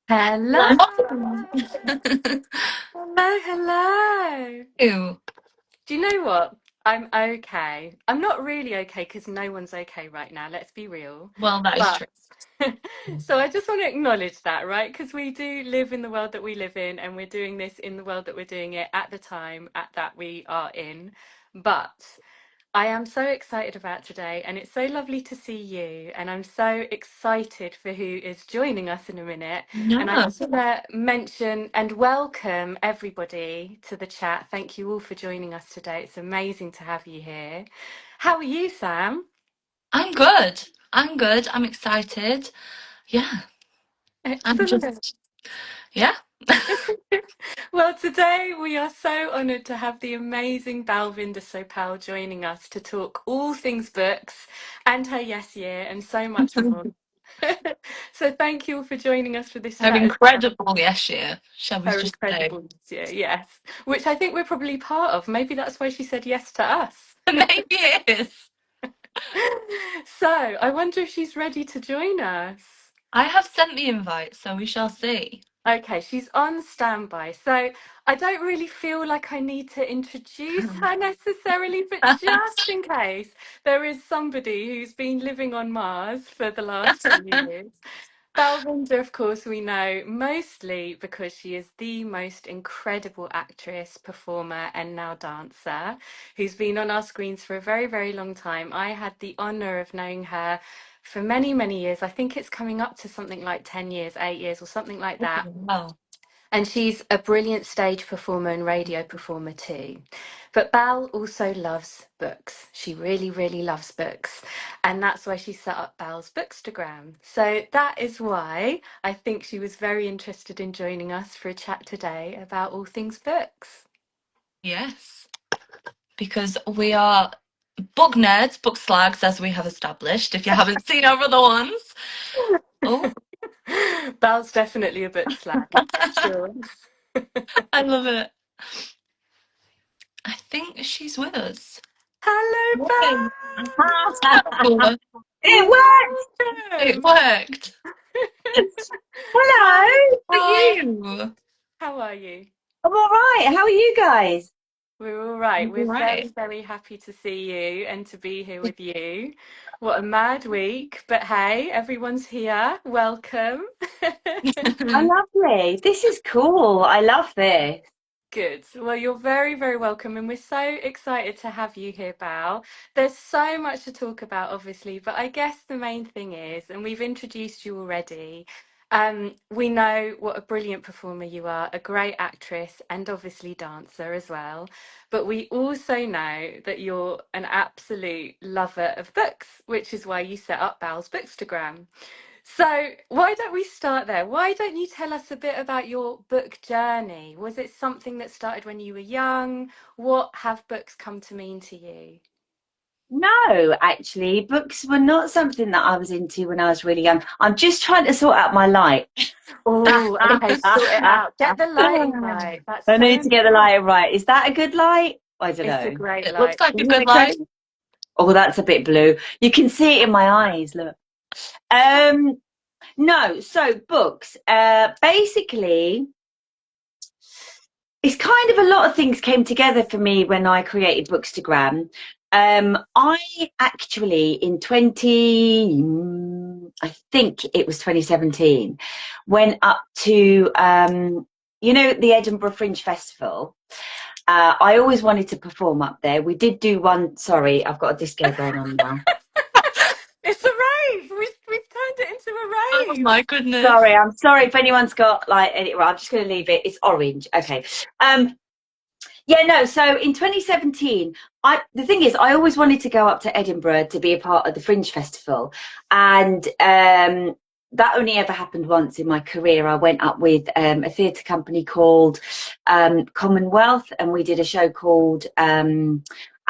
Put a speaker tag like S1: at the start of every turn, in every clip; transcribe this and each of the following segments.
S1: Hello.
S2: Hello.
S1: Hello, hello.
S2: Ew.
S1: Do you know what? I'm okay. I'm not really okay because no one's okay right now, let's be real.
S2: Well, that is
S1: But
S2: true.
S1: so I just want to acknowledge that, right? Because we do live in the world that we live in, and we're doing this in the world that we're doing it at the time at that we are in. But I am so excited about today, and it's so lovely to see you. And I'm so excited for who is joining us in a minute. And I
S2: Yeah,
S1: just want to mention and welcome everybody to the chat. Thank you all for joining us today. It's amazing to have you here. How are you, Sam?
S2: I'm good. I'm good. I'm excited. Yeah, I'm
S1: Excellent.
S2: just, yeah.
S1: Well, today we are so honoured to have the amazing Balvinder Sopal joining us to talk all things books and her yes year and so much more. So thank you all for joining us for this
S2: Her
S1: chat as well.
S2: incredible yes year, shall we
S1: Her
S2: just say.
S1: incredible this year, yes, which I think we're probably part of. Maybe that's why she said yes to us.
S2: Maybe it is.
S1: So I wonder if she's ready to join us.
S2: I have sent the invite, so we shall see.
S1: Okay, she's on standby. So I don't really feel like I need to introduce her necessarily, but just in case there is somebody who's been living on Mars for the last few years. Balvinder, of course, we know mostly because she is the most incredible actress, performer, and now dancer who's been on our screens for a very, very long time. I had the honour of knowing her for many, many years. I think it's coming up to something like 10 years, 8 years, or something like that.
S2: Well,
S1: And she's a brilliant stage performer and radio performer too. But Bal also loves books. She really, really loves books. And that's why she set up Bal's Bookstagram. So that is why I think she was very interested in joining us for a chat today about all things books.
S2: yes, because we are book nerds, book slags, as we have established. If you haven't seen our other ones. Oh,
S1: Bal's definitely a book slag, for sure.
S2: I love it. I think she's with us.
S1: Hello,
S2: Yay.
S1: Bal!
S3: It worked.
S2: It
S1: Welcome!
S2: worked.
S1: How
S3: Hello.
S2: For
S1: are
S2: you.
S1: How are you?
S3: I'm all right. How are you guys?
S1: We're all right. We're very,
S2: Right.
S1: very happy to see you and to be here with you. What a mad week. But hey, everyone's here. Welcome.
S3: Oh, lovely. This is cool. I love this.
S1: Good. Well, you're very, very welcome, and we're so excited to have you here, Bao. There's so much to talk about, obviously, but I guess the main thing is, and we've introduced you already, we know what a brilliant performer you are, a great actress, and obviously dancer as well. But we also know that you're an absolute lover of books, which is why you set up Bao's Bookstagram. So, why don't we start there? Why don't you tell us a bit about your book journey? Was it something that started when you were young? What have books come to mean to you?
S3: No, actually, books were not something that I was into when I was really young. I'm just trying to sort out my light.
S1: Oh, okay, sort it
S3: I
S1: out. Get the lighting right. That's so
S3: need to get the
S1: important.
S3: light right. Is that a good light? I don't
S1: It's a
S3: know.
S1: great
S2: It looks
S1: light.
S2: like a
S3: Isn't
S2: good
S3: it great?
S2: light.
S3: Oh, that's a bit blue. You can see it in my eyes. Look. Um, no, so books. Basically, it's kind of a lot of things came together for me when I created Bookstagram. I actually in 20, I think it was 2017, went up to the Edinburgh Fringe Festival. I always wanted to perform up there. We did do one. Sorry, I've got a disco going on now.
S1: It's a rave. We've turned it into
S2: Oh
S1: a rave.
S2: my goodness.
S3: Sorry, I'm sorry if anyone's got like any. Well, I'm just going to leave it. It's orange. Okay. Um, Yeah, no. So in 2017, the thing is, I always wanted to go up to Edinburgh to be a part of the Fringe Festival, and that only ever happened once in my career. I went up with a theatre company called Commonwealth, and we did a show called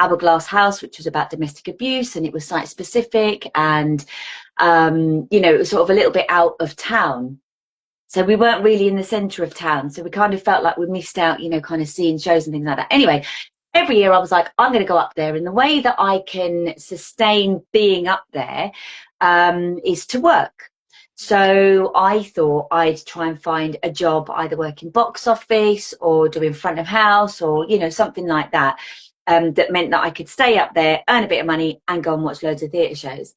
S3: Hourglass House, which was about domestic abuse, and it was site specific, and it was sort of a little bit out of town. So we weren't really in the centre of town. So we kind of felt like we missed out, kind of seeing shows and things like that. Anyway, every year I was like, I'm going to go up there. And the way that I can sustain being up there is to work. So I thought I'd try and find a job, either working box office or doing front of house, or, you know, something like that. That meant that I could stay up there, earn a bit of money, and go and watch loads of theatre shows.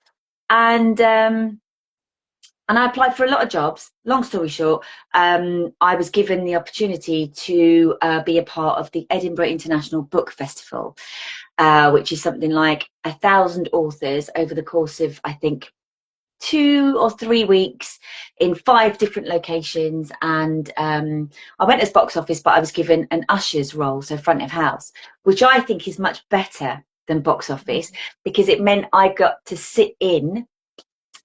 S3: And I applied for a lot of jobs. Long story short, I was given the opportunity to be a part of the Edinburgh International Book Festival, which is something like 1,000 authors over the course of, I think, 2 or 3 weeks in 5 different locations. And I went as box office, but I was given an usher's role, so front of house, which I think is much better than box office, because it meant I got to sit in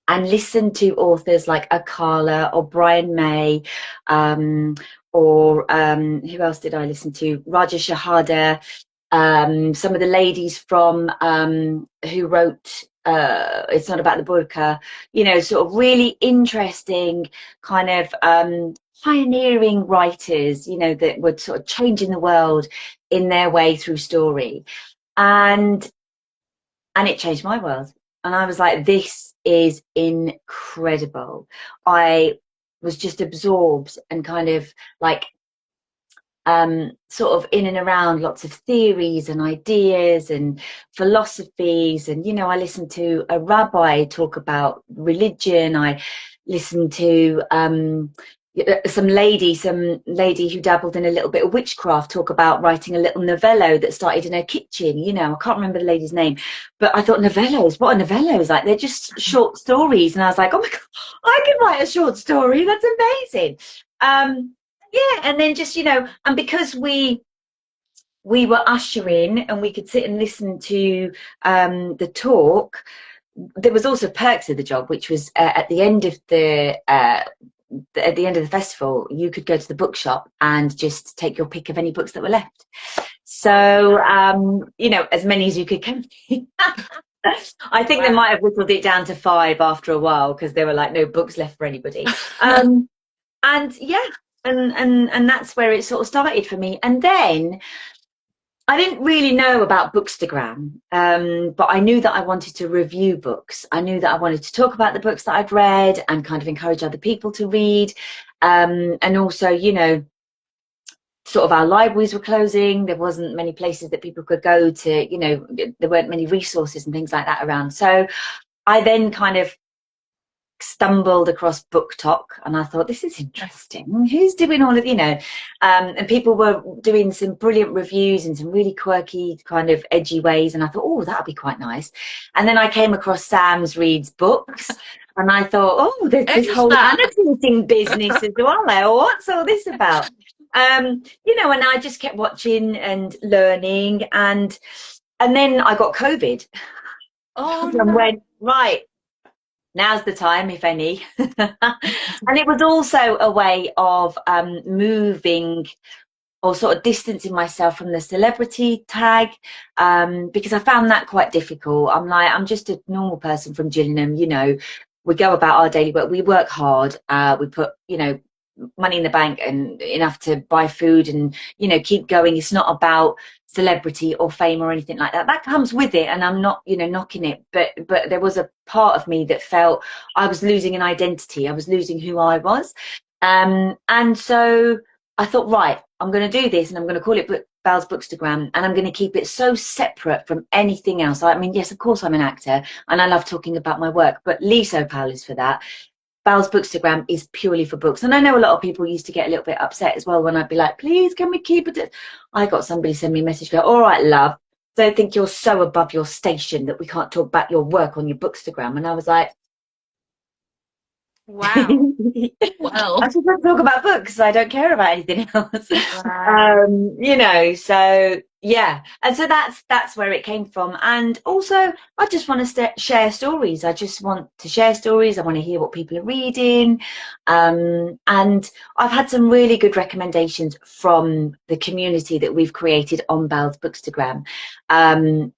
S3: and listen to authors like Akala or Brian May, or who else did I listen to? Raja Shahada, some of the ladies from who wrote It's Not About the Burqa, you know, sort of really interesting kind of pioneering writers, you know, that were sort of changing the world in their way through story. And it changed my world. And I was like, this is incredible. I was just absorbed and kind of like sort of in and around lots of theories and ideas and philosophies. And, you know, I listened to a rabbi talk about religion. I listened to some lady who dabbled in a little bit of witchcraft talk about writing a little novello that started in her kitchen. You know, I can't remember the lady's name, but I thought, novellos, what are novellos? Like, they're just short stories. And I was like, oh my God, I can write a short story. That's amazing. Yeah, and then just, you know, and because we were ushering and we could sit and listen to the talk, there was also perks of the job, which was at the end of the festival, you could go to the bookshop and just take your pick of any books that were left. So, you know, as many as you could come. I think they might have whittled it down to 5 after a while, because there were like no books left for anybody. And yeah, and that's where it sort of started for me. And then I didn't really know about Bookstagram, but I knew that I wanted to review books. I knew that I wanted to talk about the books that I'd read and kind of encourage other people to read. And also, you know, sort of our libraries were closing. There wasn't many places that people could go to, you know, there weren't many resources and things like that around. So I then kind of stumbled across Book Talk, and I thought, this is interesting. Who's doing all of, you know, and people were doing some brilliant reviews in some really quirky kind of edgy ways, and I thought, oh, that'd be quite nice. And then I came across Sam's Reads Books, and I thought, oh, there's this whole annotating business as well. What's all this about? You know, and I just kept watching and learning, and then I got COVID.
S1: Oh,
S3: and
S1: no.
S3: went, right, now's the time, if any. And it was also a way of moving or sort of distancing myself from the celebrity tag, because I found that quite difficult. I'm like, I'm just a normal person from Gillingham, you know, we go about our daily work, we work hard, we put, you know, money in the bank and enough to buy food and, you know, keep going. It's not about celebrity or fame or anything like that. That comes with it, and I'm not, you know, knocking it, but there was a part of me that felt I was losing an identity. I was losing who I was. And so I thought, right, I'm going to do this, and I'm going to call it Bal's Bookstagram, and I'm going to keep it so separate from anything else. I mean, yes, of course I'm an actor and I love talking about my work, but Lee Sopal is for that. Bal's Bookstagram is purely for books. And I know a lot of people used to get a little bit upset as well when I'd be like, please, can we keep it? I got somebody send me a message, go, all right, love, don't think you're so above your station that we can't talk about your work on your Bookstagram. And I was like,
S1: wow.
S2: Well,
S3: I just want to talk about books. I don't care about anything else.
S1: Wow.
S3: You know, so yeah. And so that's where it came from. And also, I just want to share stories. I just want to share stories. I want to hear what people are reading. And I've had some really good recommendations from the community that we've created on Bal's Bookstagram,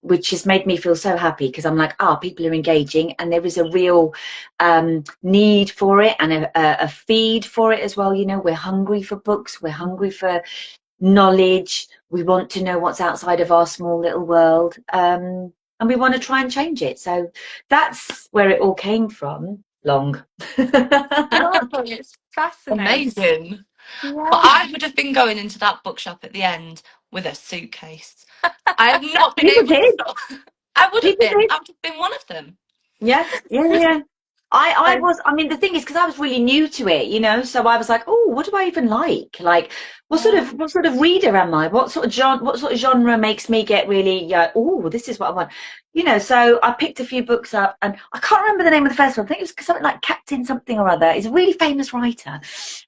S3: which has made me feel so happy, because I'm like, people are engaging, and there is a real need for it, and a feed for it as well. You know, we're hungry for books, we're hungry for knowledge, we want to know what's outside of our small little world, and we want to try and change it. So that's where it all came from. long.
S1: Oh, it's fascinating.
S2: Amazing. But
S1: Yeah.
S2: I would have been going into that bookshop at the end with a suitcase. I have not been
S3: People
S2: able to
S3: did.
S2: stop. I would have
S3: People
S2: been.
S3: did.
S2: I would have been one of them.
S3: Yeah, yeah, yeah. I
S1: So,
S3: was, I mean, the thing is, because I was really new to it, you know, so I was like, oh, what do I even like? Like,
S1: yeah.
S3: what sort of reader am I? What sort of genre makes me get really, oh, this is what I want, you know? So I picked a few books up, and I can't remember the name of the first one. I think it was something like Captain something or other. He's a really famous writer,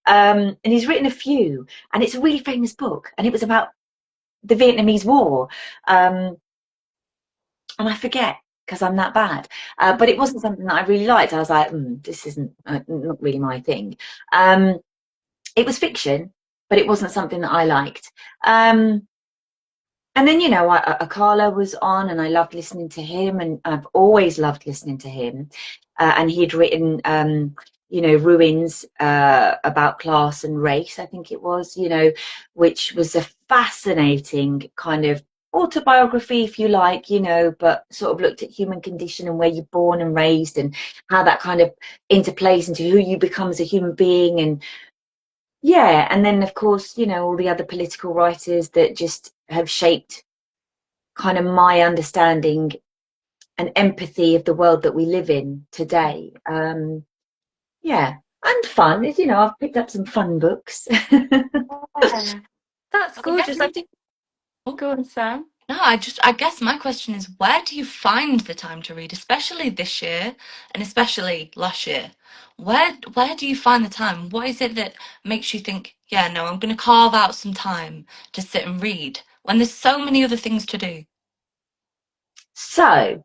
S3: and he's written a few, and it's a really famous book, and it was about the Vietnamese War. Um, and I forget because I'm that bad. But it wasn't something that I really liked. I was like, this isn't not really my thing. Um, it was fiction, but it wasn't something that I liked. And then, you know, Akala was on, and I loved listening to him, and I've always loved listening to him. And he had written, you know, Ruins about class and race, I think it was, you know, which was a fascinating kind of autobiography, if you like, you know, but sort of looked at human condition and where you're born and raised, and how that kind of interplays into who you become as a human being. And yeah, and then of course, you know, all the other political writers that just have shaped kind of my understanding and empathy of the world that we live in today. Yeah, and fun. You know, I've picked up some fun books.
S1: Yeah. That's
S2: I guess.
S1: gorgeous. I think,
S2: Oh,
S1: go on, Sam.
S2: no, I guess my question is, where do you find the time to read, especially this year and especially last year? Where do you find the time? What is it that makes you think, yeah, no, I'm going to carve out some time to sit and read when there's so many other things to do?
S3: So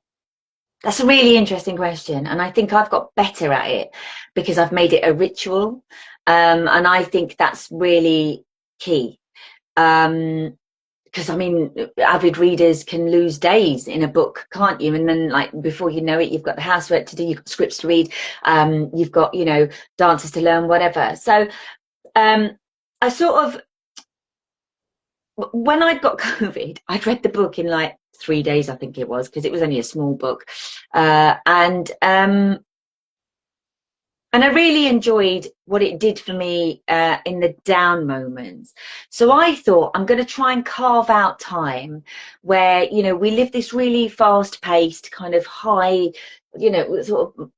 S3: that's a really interesting question, and I think I've got better at it because I've made it a ritual, and I think that's really key. Because I mean, avid readers can lose days in a book, can't you? And then, like, before you know it, you've got the housework to do, you've got scripts to read, you've got, you know, dances to learn, whatever. So I sort of, when I'd got COVID, I'd read the book in like 3 days, I think it was, because it was only a small book, and I really enjoyed what it did for me in the down moments. So I thought, I'm going to try and carve out time where, you know, we live this really fast paced kind of high, you know, sort of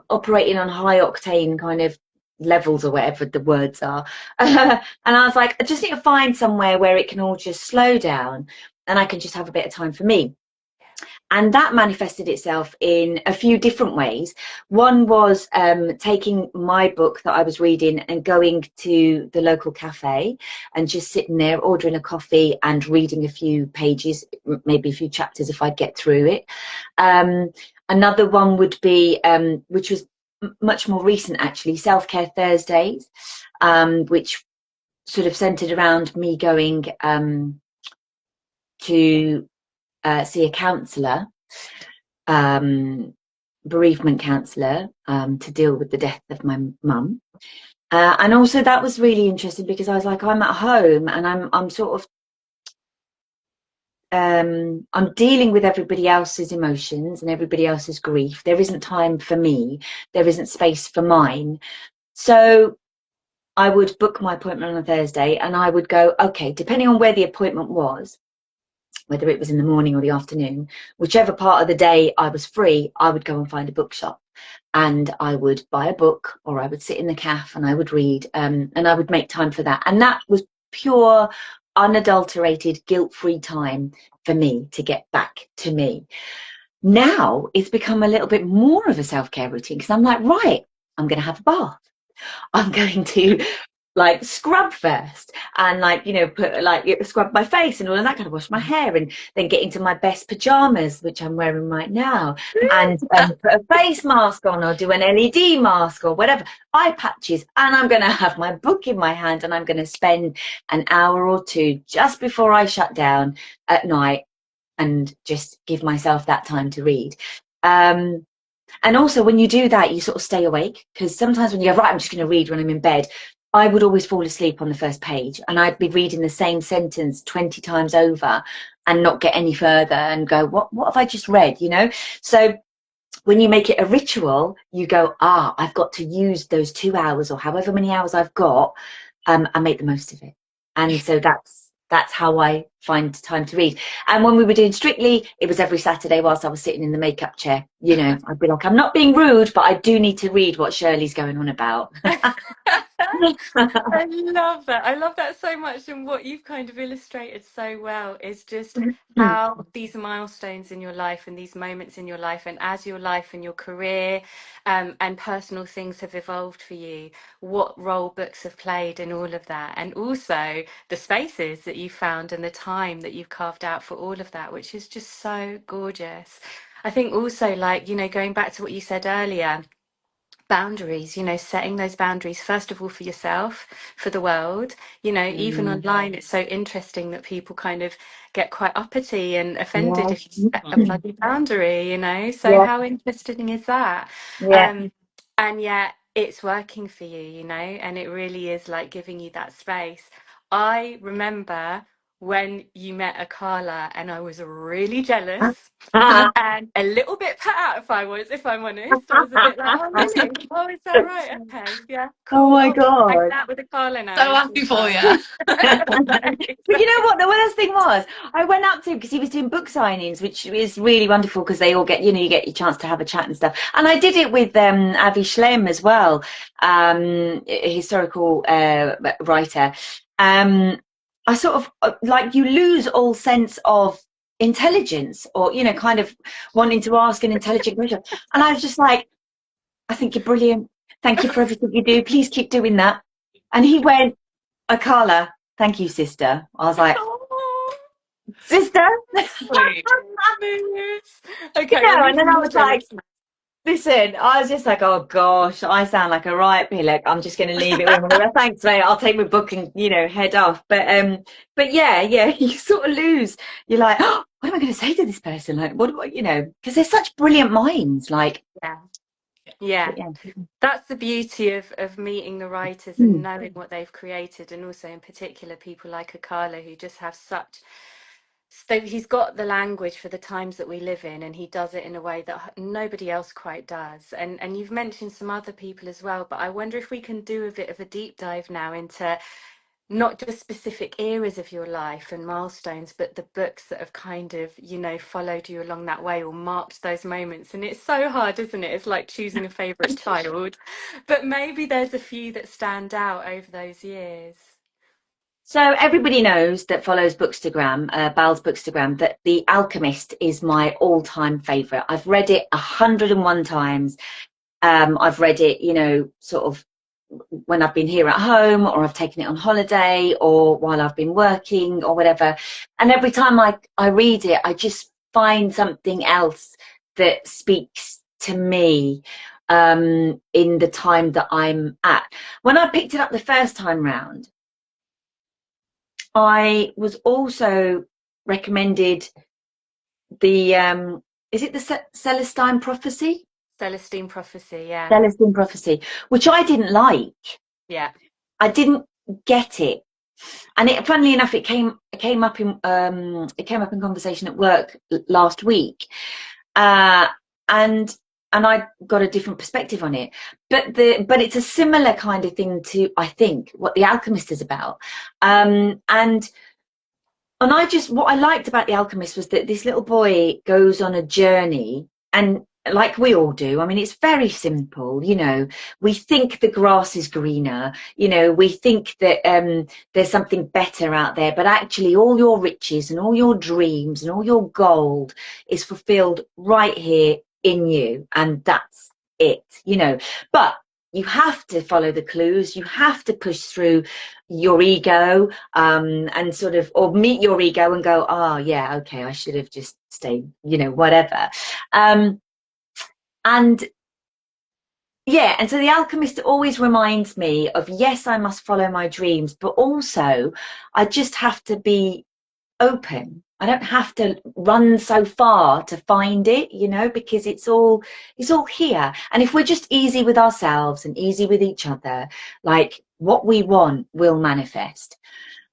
S3: operating on high octane kind of levels, or whatever the words are. And I was like, I just need to find somewhere where it can all just slow down and I can just have a bit of time for me. And that manifested itself in a few different ways. One was taking my book that I was reading and going to the local cafe and just sitting there, ordering a coffee and reading a few pages, maybe a few chapters if I get through it. Another one would be, which was much more recent actually, Self-Care Thursdays, which sort of centered around me going to see a counsellor, bereavement counsellor, to deal with the death of my mum. And also that was really interesting because I was like, I'm at home and I'm sort of I'm dealing with everybody else's emotions and everybody else's grief. There isn't time for me. There isn't space for mine. So I would book my appointment on a Thursday and I would go, okay, depending on where the appointment was, whether it was in the morning or the afternoon, whichever part of the day I was free, I would go and find a bookshop and I would buy a book, or I would sit in the cafe and I would read, and I would make time for that. And that was pure, unadulterated, guilt-free time for me to get back to me. Now it's become a little bit more of a self-care routine because I'm like, right, I'm going to have a bath. I'm going to like scrub first and like, you know, put like scrub my face and all of that, kind of wash my hair and then get into my best pajamas, which I'm wearing right now, and put a face mask on or do an LED mask or whatever, eye patches, and I'm going to have my book in my hand and I'm going to spend an hour or two just before I shut down at night and just give myself that time to read. And also when you do that, you sort of stay awake, because sometimes when you go, right, I'm just going to read when I'm in bed, I would always fall asleep on the first page and I'd be reading the same sentence 20 times over and not get any further and go, what have I just read, you know? So when you make it a ritual, you go, I've got to use those 2 hours or however many hours I've got, and make the most of it. And so that's how I find time to read. And when we were doing Strictly, it was every Saturday whilst I was sitting in the makeup chair. You know, I'd be like, I'm not being rude, but I do need to read what Shirley's going on about.
S1: I love that. I love that so much. And what you've kind of illustrated so well is just how these milestones in your life and these moments in your life, and as your life and your career and personal things have evolved for you, what role books have played in all of that. And also the spaces that you found and the time that you've carved out for all of that, which is just so gorgeous. I think also, like, you know, going back to what you said earlier, boundaries, you know, setting those boundaries first of all for yourself, for the world. You know, even online it's so interesting that people kind of get quite uppity and offended if you set a
S3: Yeah.
S1: bloody boundary, you know. So
S3: Yeah.
S1: how interesting is that?
S3: Yeah.
S1: um and yet it's working for you, you know, and it really is like giving you that space. I remember when you met Akala and I was really jealous and a little bit put out, if I'm honest. I was a bit like, oh really? Oh, is that right? Okay, yeah,
S3: Oh
S1: cool.
S3: my
S1: I'll keep hanging
S3: God.
S1: out with a Carla now.
S2: So
S1: This is
S2: happy for
S1: fun.
S2: you.
S3: But you know what? The worst thing was, I went up to him because he was doing book signings, which is really wonderful because they all get, you know, you get your chance to have a chat and stuff. And I did it with Avi Schlem as well, a historical writer. I sort of like you lose all sense of intelligence, or you know, kind of wanting to ask an intelligent question. And I was just like, I think you're brilliant. Thank you for everything you do. Please keep doing that. And he went, Carla, thank you, sister. I was like,
S1: Oh,
S3: sister?
S2: Sweet.
S1: goodness.
S3: You
S1: Okay, I'm
S3: know, and then
S1: even
S3: I
S1: more
S3: was like,
S1: jealous now.
S3: listen, I was just like, oh gosh, I sound like a riot pillock. I'm just going to leave it with him. Well, thanks, mate. I'll take my book and, you know, head off. But yeah, you sort of lose. You're like, oh, what am I going to say to this person? Like, what do I, you know, because they're such brilliant minds. Like,
S1: Yeah, yeah.
S3: yeah.
S1: That's the beauty of meeting the writers and knowing what they've created, and also in particular people like Akala who just have such. So he's got the language for the times that we live in, and he does it in a way that nobody else quite does. And you've mentioned some other people as well, but I wonder if we can do a bit of a deep dive now into not just specific eras of your life and milestones, but the books that have kind of, you know, followed you along that way or marked those moments. And it's so hard, isn't it? It's like choosing a favorite child, but maybe there's a few that stand out over those years.
S3: So everybody knows that follows Bookstagram, Bal's Bookstagram, that The Alchemist is my all-time favourite. I've read it 101 times. I've read it, you know, sort of when I've been here at home, or I've taken it on holiday, or while I've been working or whatever. And every time I read it, I just find something else that speaks to me in the time that I'm at. When I picked it up the first time round, I was also recommended the is it the Celestine Prophecy?
S1: Celestine Prophecy, yeah.
S3: Celestine Prophecy, which I didn't like.
S1: Yeah.
S3: I didn't get it. And it, funnily enough, it came up in conversation at work last week, and I got a different perspective on it. But it's a similar kind of thing to, I think, what The Alchemist is about. And what I liked about The Alchemist was that this little boy goes on a journey, and like we all do, I mean, it's very simple, you know, we think the grass is greener, you know, we think that there's something better out there, but actually all your riches and all your dreams and all your gold is fulfilled right here in you, and that's it, you know. But you have to follow the clues, you have to push through your ego, and sort of, or meet your ego and go, oh yeah, okay, I should have just stayed, you know, whatever. And yeah, and so The Alchemist always reminds me of, yes, I must follow my dreams, but also I just have to be open. I don't have to run so far to find it, you know, because it's all here. And if we're just easy with ourselves and easy with each other, like, what we want will manifest.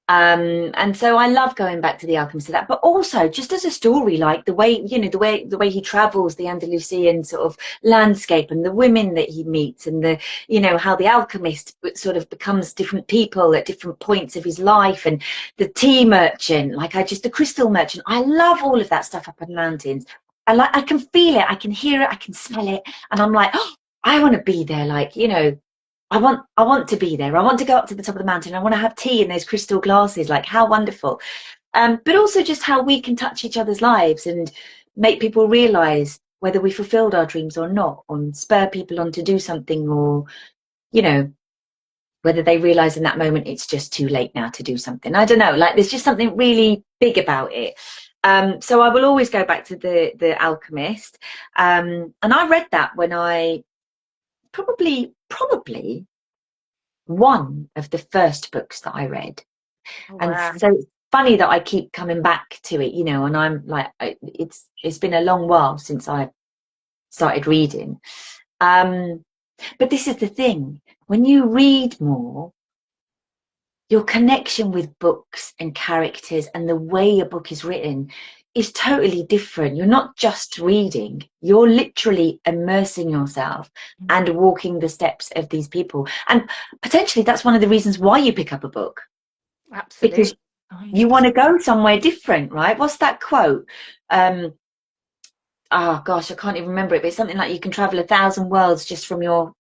S3: And so I love going back to The Alchemist of that, but also just as a story, like the way, you know, the way he travels the Andalusian sort of landscape and the women that he meets and the, you know, how the alchemist sort of becomes different people at different points of his life, and the tea merchant, like the crystal merchant. I love all of that stuff up in the mountains. I can feel it, I can hear it, I can smell it, and I'm like, oh, I want to be there, like, you know, I want to be there. I want to go up to the top of the mountain. I want to have tea in those crystal glasses. Like, how wonderful. But also just how we can touch each other's lives and make people realize whether we fulfilled our dreams or not, and spur people on to do something, or, you know, whether they realize in that moment it's just too late now to do something. I don't know. Like, there's just something really big about it. So I will always go back to the Alchemist. And I read that when I probably one of the first books that I read. And
S1: Wow.
S3: so it's funny that I keep coming back to it, you know, and I'm like, it's been a long while since I started reading. But this is the thing, when you read more, your connection with books and characters and the way a book is written is totally different. You're not just reading, you're literally immersing yourself and walking the steps of these people. And potentially that's one of the reasons why you pick up a book, because
S1: Absolutely.
S3: you want
S2: 100%.
S3: to go somewhere different, right? What's that quote? Oh gosh, I can't even remember it, but it's something like you can travel 1,000 worlds just from your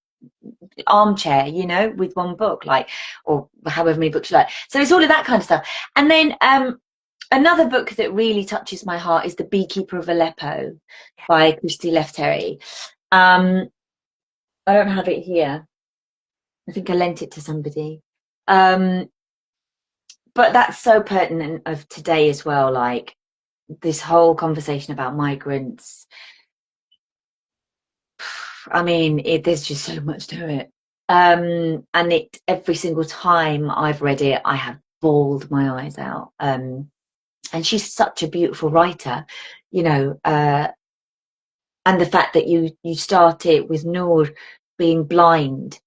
S3: armchair, you know, with one book, like, or however many books you like. So it's all of that kind of stuff. And then another book that really touches my heart is The Beekeeper of Aleppo by Christy Lefteri. I don't have it here. I think I lent it to somebody. But that's so pertinent of today as well, like this whole conversation about migrants. I mean, there's just so much to it. And it every single time I've read it, I have bawled my eyes out. And she's such a beautiful writer, you know. And the fact that you start it with Noor being blind,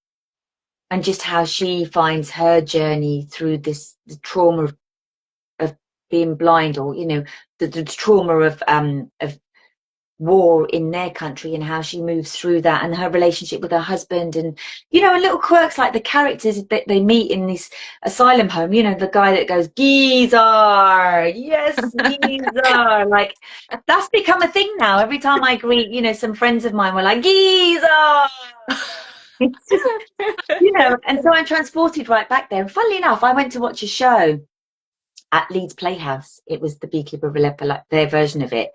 S3: and just how she finds her journey through the trauma of being blind, or, you know, the trauma of war in their country, and how she moves through that, and her relationship with her husband, and, you know, and little quirks like the characters that they meet in this asylum home, you know, the guy that goes geezer, yes, geezer, like that's become a thing now. Every time I greet, you know, some friends of mine were like geezer. It's just, you know, and so I'm transported right back there. And funnily enough, I went to watch a show at Leeds Playhouse. It was The Beekeeper of Aleppo, like their version of it,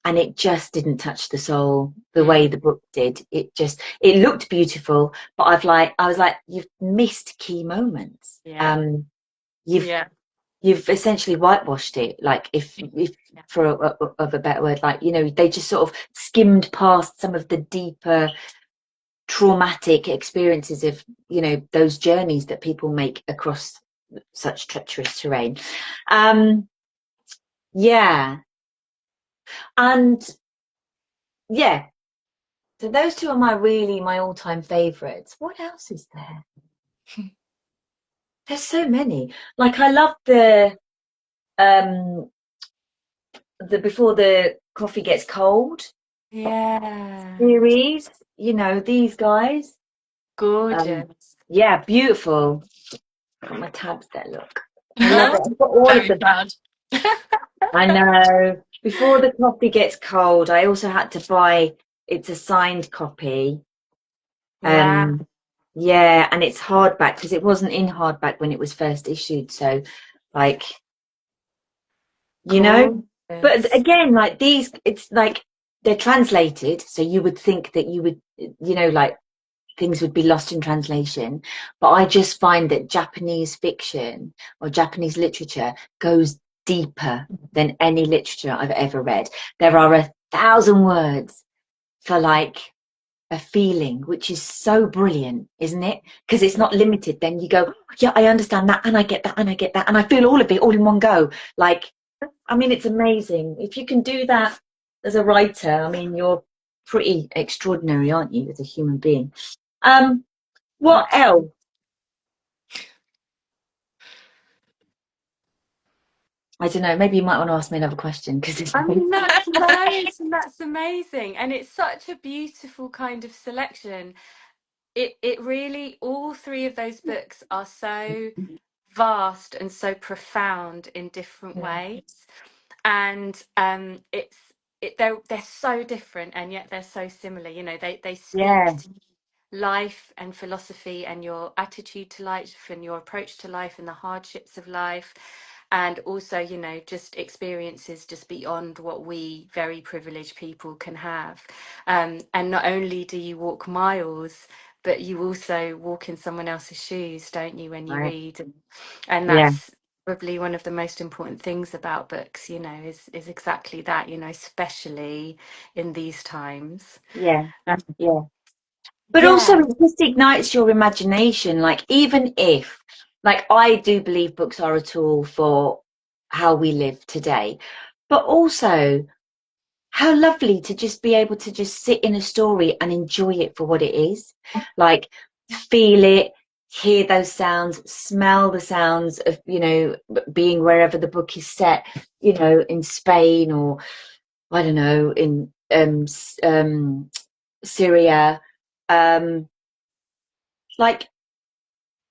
S3: and it just didn't touch the soul the way the book did. It looked beautiful, but I was like, you've missed key moments.
S1: Yeah.
S3: You've
S1: Yeah.
S3: you've essentially whitewashed it, like, if
S1: Yeah.
S3: for of a better word, like, you know, they just sort of skimmed past some of the deeper traumatic experiences of, you know, those journeys that people make across such treacherous terrain. Yeah, and yeah. So those two are my all-time favorites. What else is there? There's so many. Like, I love um the Before the Coffee Gets Cold
S1: Yeah.
S3: series. You know, these guys.
S1: Gorgeous.
S3: Yeah, beautiful. Got my tabs there, look. I love it. I've got all of
S2: Very
S3: them.
S2: proud.
S3: I know. Before the Coffee Gets Cold, I also had to buy, it's a signed copy.
S1: Wow.
S3: Yeah, and it's hardback because it wasn't in hardback when it was first issued. So, like, you know, but
S1: Gorgeous.
S3: again, like these, it's like they're translated. So you would think that you would, you know, like things would be lost in translation. But I just find that Japanese fiction or Japanese literature goes deeper than any literature I've ever read. There are 1,000 words for like a feeling, which is so brilliant, isn't it? Because it's not limited. Then you go, "Oh, yeah, I understand that, and I get that, and I get that, and I feel all of it all in one go." Like, I mean, it's amazing. If you can do that as a writer, I mean, you're pretty extraordinary, aren't you, as a human being? What else?
S1: Absolutely.
S3: I don't know. Maybe you might want to ask me another question because it's
S1: I
S3: like,
S1: mean, that's loads and that's amazing. And it's such a beautiful kind of selection. It really, all three of those books are so vast and so profound in different
S3: yeah,
S1: ways. And they're so different and yet they're so similar. You know, they speak
S3: yeah,
S1: to life and philosophy and your attitude to life and your approach to life and the hardships of life, and also, you know, just experiences just beyond what we very privileged people can have. And not only do you walk miles, but you also walk in someone else's shoes, don't you, when you
S3: right,
S1: read? And
S3: yeah,
S1: that's probably one of the most important things about books, you know, is exactly that, you know, especially in these times.
S3: yeah,
S1: Um,
S3: yeah. But also,
S1: yeah.
S3: it just ignites your imagination. Like, even if, like, I do believe books are a tool for how we live today, but also, how lovely to just be able to just sit in a story and enjoy it for what it is. Like, feel it, hear those sounds, smell the sounds of, you know, being wherever the book is set, you know, in Spain or, I don't know, in Syria. Um, like,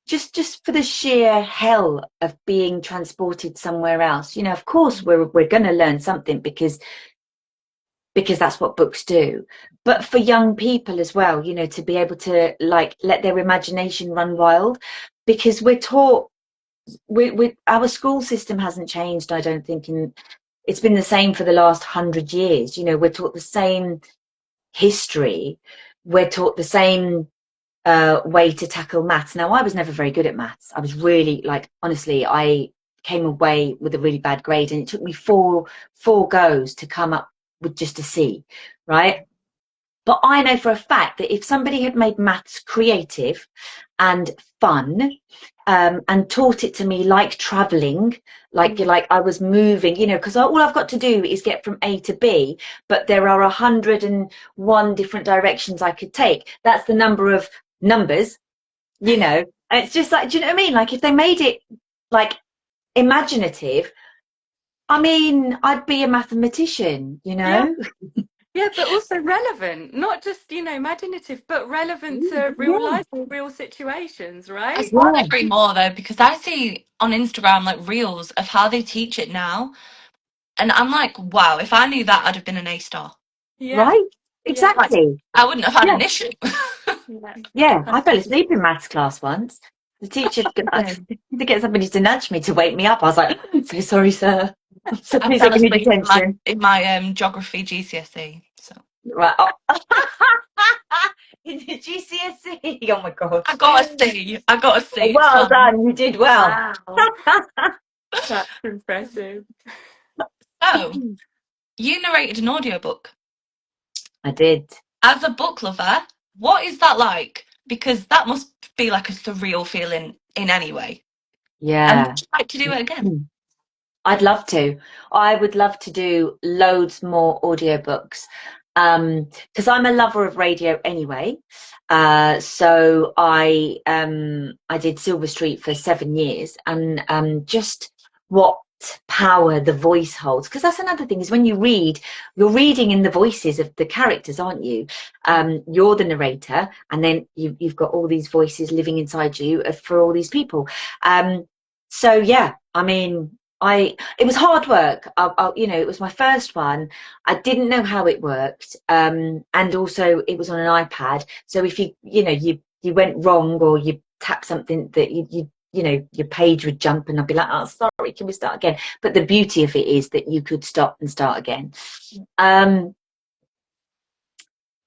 S3: just for the sheer hell of being transported somewhere else. You know, of course we're going to learn something because that's what books do. But for young people as well, you know, to be able to like let their imagination run wild, because we're taught, our school system hasn't changed, I don't think, in it's been the same for the last 100 years. You know, we're taught the same history, we're taught the same way to tackle maths. Now, I was never very good at maths. I was really, like, honestly, I came away with a really bad grade, and it took me four goes to come up with just a C, right? But I know for a fact that if somebody had made maths creative and fun, and taught it to me like traveling, like I was moving, you know, because all I've got to do is get from A to B, but there are 101 different directions I could take. That's the number of numbers, you know. And it's just like, do you know what I mean? Like, if they made it like imaginative, I mean, I'd be a mathematician, you
S1: Yeah.
S3: know.
S1: Yeah, but also relevant, not just, you know, imaginative, but relevant to real
S3: Yeah,
S1: life or real situations,
S2: I
S1: right?
S2: can't
S3: yeah,
S2: agree more though, because I see on Instagram like reels of how they teach it now, and I'm like, wow, if I knew that, I'd have been an A star.
S1: Yeah,
S3: right,
S1: yeah,
S2: Like,
S3: exactly.
S2: I wouldn't have had
S3: Yeah,
S2: an issue.
S1: yeah.
S3: yeah. I fell
S1: 100%.
S3: asleep in maths class once. The teacher, I had to get somebody to nudge me to wake me up. I was like, so sorry, sir. So
S2: I
S3: please
S2: fell
S3: don't give me
S2: asleep
S3: detention.
S2: in my geography GCSE. So
S3: Right. Oh. In the GCSE. Oh my
S2: I
S3: gosh.
S2: got a C. I got a C. It's
S3: Well
S2: fine.
S3: done. You did well.
S1: Wow, that's impressive.
S2: So you narrated an audiobook.
S3: I did.
S2: As a book lover, what is that like? Because that must be like a surreal feeling in any way. And would
S3: Yeah.
S2: you like to do it again?
S3: I'd love to. I would love to do loads more audiobooks. Because I'm a lover of radio anyway. So I did Silver Street for 7 years, and just what power the voice holds. Because that's another thing, is when you read, you're reading in the voices of the characters, aren't you? You're the narrator, and then you've got all these voices living inside you for all these people. So yeah, I mean, it was hard work. You know, it was my first one. I didn't know how it worked, and also it was on an iPad. So if you know, you went wrong or you tapped something, that you know, your page would jump, and I'd be like, oh, sorry, can we start again? But the beauty of it is that you could stop and start again.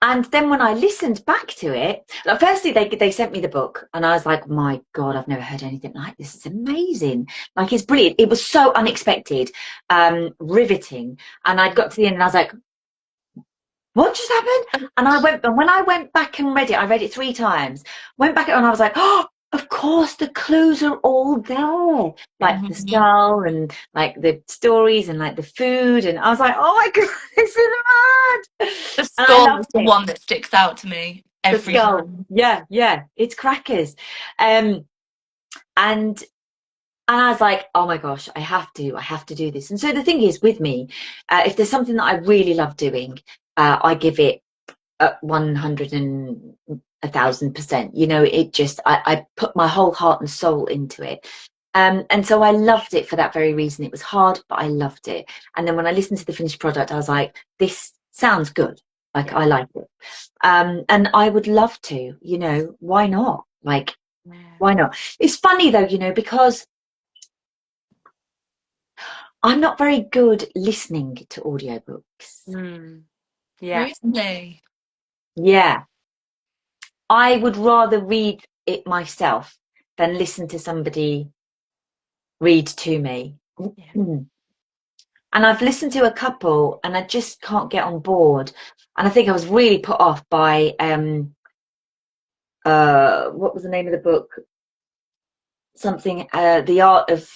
S3: And then when I listened back to it, like, firstly they sent me the book, and I was like, my God, I've never heard anything like this. It's amazing. Like, it's brilliant. It was so unexpected, riveting. And I got to the end and I was like, what just happened? And when I went back and read it, I read it 3 times, went back and I was like, oh, of course the clues are all there. Like the
S2: Mhm.
S3: skull and like the stories and like the food. And I was like, oh my God, this is mad.
S2: The
S3: And I
S2: skull is
S3: loved
S2: the
S3: it.
S2: one that sticks out to me
S3: The
S2: every
S3: skull.
S2: time.
S3: Yeah, yeah. It's crackers. And And I was like, oh my gosh, I have to do this. And so the thing is with me, if there's something that I really love doing, I give it 100 and 1,000%. You know, it just, I put my whole heart and soul into it. And so I loved it for that very reason. It was hard, but I loved it. And then when I listened to the finished product, I was like, this sounds good. Like,
S1: Yeah.
S3: I like it. And I would love to, you know, why not? Like,
S1: Yeah.
S3: why not? It's funny though, you know, because I'm not very good listening to audiobooks.
S1: Mm. Yeah.
S2: Really?
S3: Yeah. I would rather read it myself than listen to somebody read to me.
S1: Yeah.
S3: And I've listened to a couple and I just can't get on board. And I think I was really put off by what was the name of the book? Something The Art of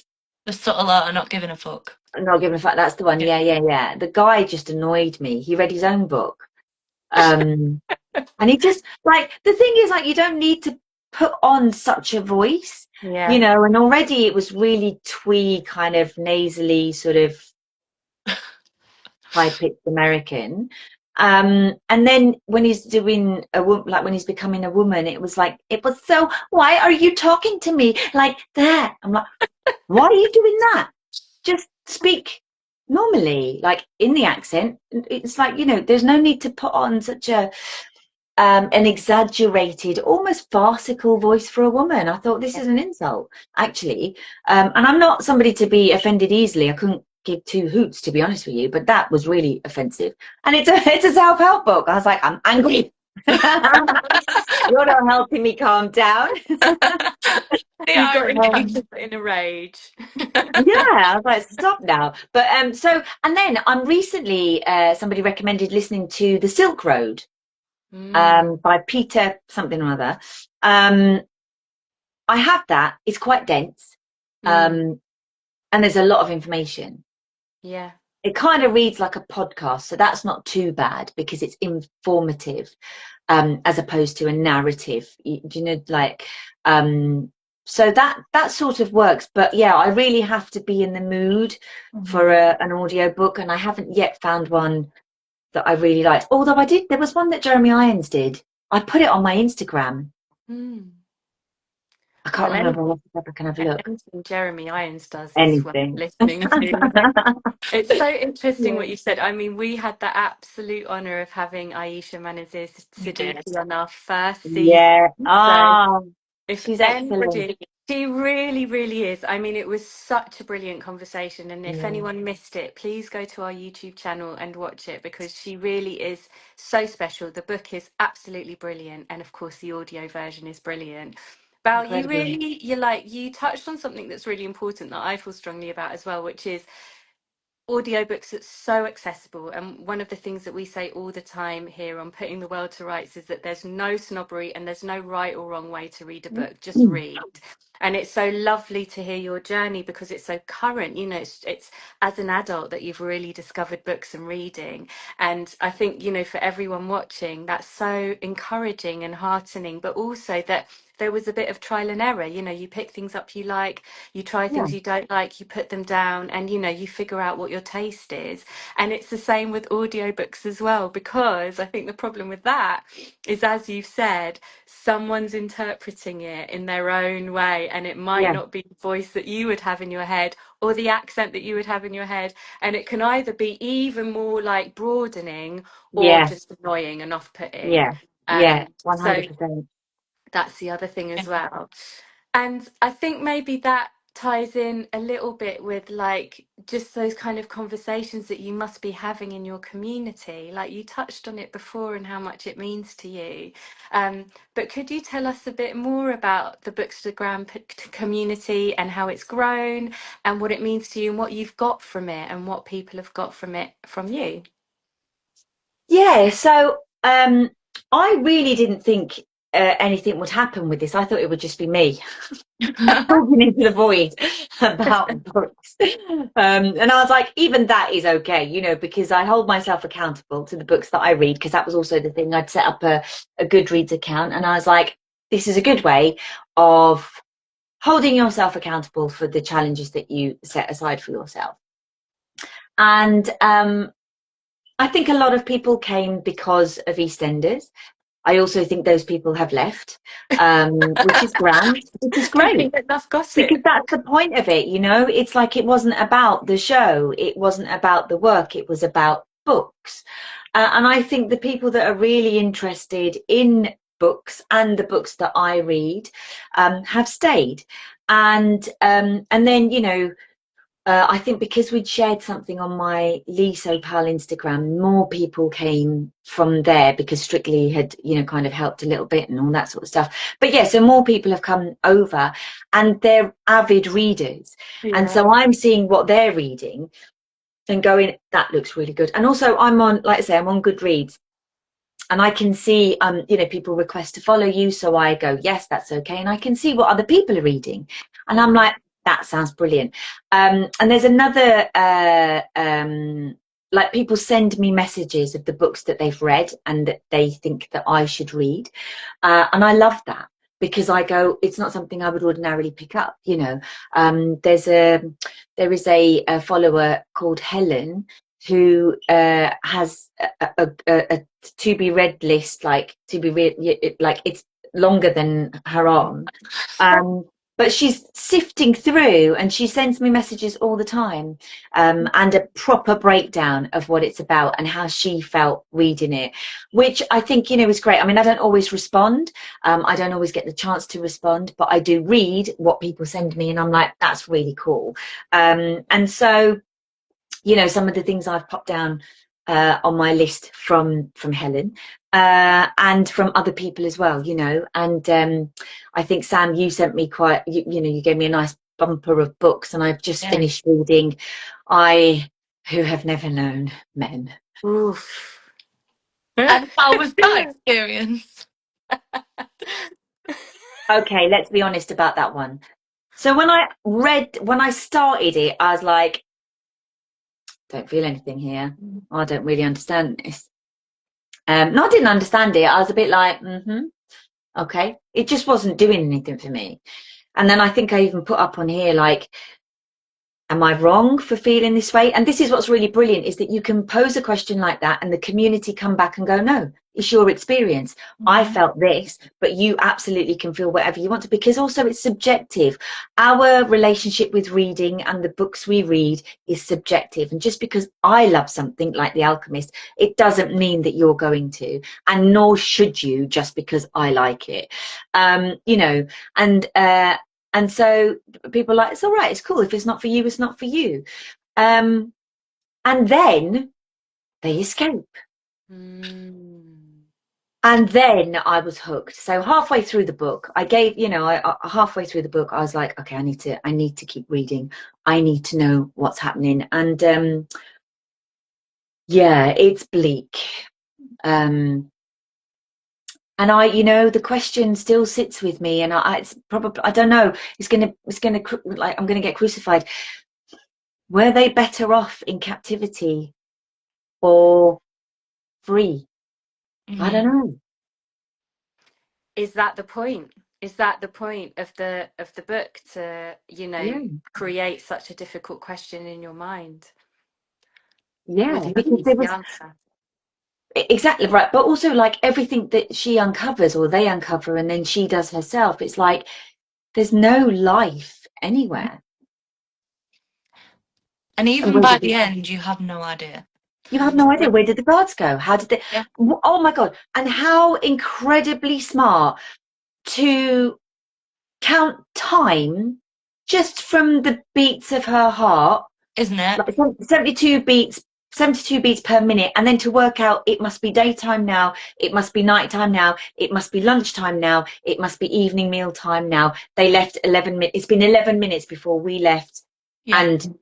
S2: The subtle art of not giving a fuck.
S3: Not Giving a Fuck. That's the one.
S2: Yeah.
S3: Yeah, yeah, yeah. The guy just annoyed me. He read his own book. Um and he just like the thing is like you don't need to put on such a voice, you
S1: Yeah.
S3: know, and already it was really twee kind of nasally sort of high-pitched American. And then when he's doing like when he's becoming a woman, it was like it was so. Why are you talking to me like that? I'm like, why are you doing that? Just speak normally, like in the accent. It's like, you know, there's no need to put on such a an exaggerated, almost farcical voice for a woman. I thought this
S1: Yeah.
S3: is an insult, actually. And I'm not somebody to be offended easily. I couldn't give two hoots, to be honest with you, but that was really offensive. And it's a self-help book. I was like, I'm angry. You're not helping me calm down.
S2: The
S1: You got
S2: irony.
S1: in a rage.
S3: Yeah, I was like, stop now. But so and then I'm recently somebody recommended listening to The Silk Road
S1: Mm.
S3: by Peter something or other. Um, I have that. It's quite dense,
S1: Mm.
S3: and there's a lot of information.
S1: Yeah.
S3: It kind of reads like a podcast, so that's not too bad because it's informative, as opposed to a narrative. Do you know, like, so that sort of works. But yeah, I really have to be in the mood for
S2: Mhm.
S3: an audiobook, and I haven't yet found one that I really liked. Although I did, there was one that Jeremy Irons did. I put it on my Instagram.
S1: Mm.
S3: I can't
S1: Well,
S3: remember what I can have a look.
S1: anything Jeremy Irons does is worth
S3: Anything.
S1: listening to. It's so interesting
S3: Yeah.
S1: what you said. I mean, we had the absolute honour of having Aisha Manazir
S2: We did.
S1: Siddiqui on our first season.
S3: Yeah.
S1: So
S3: Oh,
S1: if
S3: she's excellent.
S1: anybody, she really, really is. I mean, it was such a brilliant conversation. And if
S3: Yeah.
S1: anyone missed it, please go to our YouTube channel and watch it because she really is so special. The book is absolutely brilliant. And of course, the audio version is brilliant. Val,
S3: Incredible.
S1: you touched on something that's really important that I feel strongly about as well, which is audiobooks that's so accessible. And one of the things that we say all the time here on Putting the World to Rights is that there's no snobbery and there's no right or wrong way to read a book, just read. And it's so lovely to hear your journey because it's so current. You know, it's as an adult that you've really discovered books and reading. And I think, you know, for everyone watching, that's so encouraging and heartening, but also that there was a bit of trial and error. You know, you pick things up you like, you try
S3: Yeah.
S1: things you don't like, you put them down, and you know, you figure out what your taste is. And it's the same with audiobooks as well, because I think the problem with that is, as you've said, someone's interpreting it in their own way, and it might
S3: Yeah.
S1: not be the voice that you would have in your head or the accent that you would have in your head. And it can either be even more like broadening or
S3: Yeah.
S1: just annoying and off-putting.
S3: Yeah. Yeah.
S1: So
S3: 100%.
S1: that's the other thing
S2: Yeah.
S1: as well. And I think maybe that ties in a little bit with like just those kind of conversations that you must be having in your community. Like you touched on it before and how much it means to you. But could you tell us a bit more about the Bookstagram community and how it's grown and what it means to you and what you've got from it and what people have got from it from you?
S3: Yeah. So I really didn't think anything would happen with this. I thought it would just be me talking into the void about books. And I was like, even that is okay, you know, because I hold myself accountable to the books that I read, because that was also the thing. I'd set up a Goodreads account and I was like, this is a good way of holding yourself accountable for the challenges that you set aside for yourself. And I think a lot of people came because of EastEnders. I also think those people have left, which is grand, which is
S1: There's
S3: great.
S1: been enough
S3: Because
S1: gossip.
S3: that's the point of it, you know? It's like it wasn't about the show, it wasn't about the work, it was about books. And I think the people that are really interested in books and the books that I read have stayed. And then, you know, I think because we'd shared something on my Lee Sopal Instagram, more people came from there because Strictly had, you know, kind of helped a little bit and all that sort of stuff. But yeah, so more people have come over and they're avid readers. And
S1: Yeah.
S3: so I'm seeing what they're reading and going, that looks really good. And also I'm on, like I say, I'm on Goodreads. And I can see, you know, people request to follow you. So I go, yes, that's okay. And I can see what other people are reading. And I'm like, that sounds brilliant. And there's another, like people send me messages of the books that they've read and that they think that I should read. And I love that because I go, it's not something I would ordinarily pick up, you know. There is a follower called Helen who has a to be read list, like to be read, like it's longer than her arm. But she's sifting through and she sends me messages all the time, and a proper breakdown of what it's about and how she felt reading it, which I think, you know, is great. I mean, I don't always respond. I don't always get the chance to respond, but I do read what people send me and I'm like, that's really cool. And so, you know, some of the things I've popped down on my list from Helen and from other people as well, you know. And I think, Sam, you sent me quite, you know, you gave me a nice bumper of books, and I've just
S2: Yeah.
S3: finished reading I Who Have Never Known Men.
S1: Oof.
S2: And how was that experience?
S3: Okay, let's be honest about that one. So when I started it, I was like, don't feel anything here. I don't really understand this. No, I didn't understand it. I was a bit like, okay. It just wasn't doing anything for me. And then I think I even put up on here, like, am I wrong for feeling this way? And this is what's really brilliant, is that you can pose a question like that and the community come back and go, no, it's your experience. I felt this, but you absolutely can feel whatever you want to, because also it's subjective. Our relationship with reading and the books we read is subjective. And just because I love something like The Alchemist, it doesn't mean that you're going to, and nor should you just because I like it. You know, and so people are like, it's all right, it's cool. If it's not for you, it's not for you. And then they escape. And then I was hooked. So halfway through the book, I gave, you know, halfway through the book, I was like, okay, I need to keep reading. I need to know what's happening. And yeah, it's bleak. And I, you know, the question still sits with me, and it's probably, I don't know, it's gonna, like, I'm gonna get crucified. Were they better off in captivity or free? I don't know.
S1: Is that the point? Is that the point of the book, to, you know,
S3: Yeah,
S1: create such a difficult question in your mind?
S3: yeah,
S1: With no
S3: because there
S1: easy
S3: was
S1: answer.
S3: exactly right. But also, like, everything that she uncovers or they uncover and then she does herself, it's like there's no life anywhere.
S2: And
S3: And
S2: even
S3: where
S2: by
S3: did
S2: the end, you have no idea.
S3: you have no idea, where did the guards go? How did they?
S2: Yeah,
S3: Oh my God! And how incredibly smart to count time just from the beats of her heart,
S2: isn't it?
S3: like 72 beats per minute, and then to work out it must be daytime now, it must be nighttime now, it must be lunchtime now, it must be evening meal time now. They left 11 minutes. It's been 11 minutes before we left.
S2: Yeah.
S3: And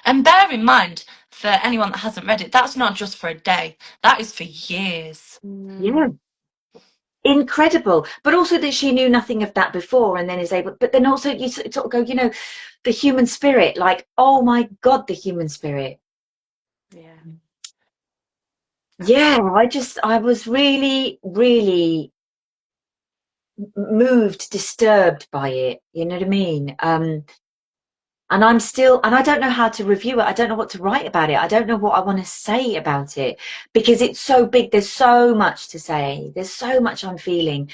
S2: And bear in mind, for anyone that hasn't read it, that's not just for a day. That is for years.
S3: yeah, incredible. But also that she knew nothing of that before and then is able, but then also you sort of go, you know, the human spirit, like, oh my God, the human spirit.
S1: Yeah,
S3: Yeah,
S1: absolutely.
S3: I was really, really moved, disturbed by it. You know what I mean? And I don't know how to review it. I don't know what to write about it. I don't know what I want to say about it because it's so big. There's so much to say. There's so much I'm feeling.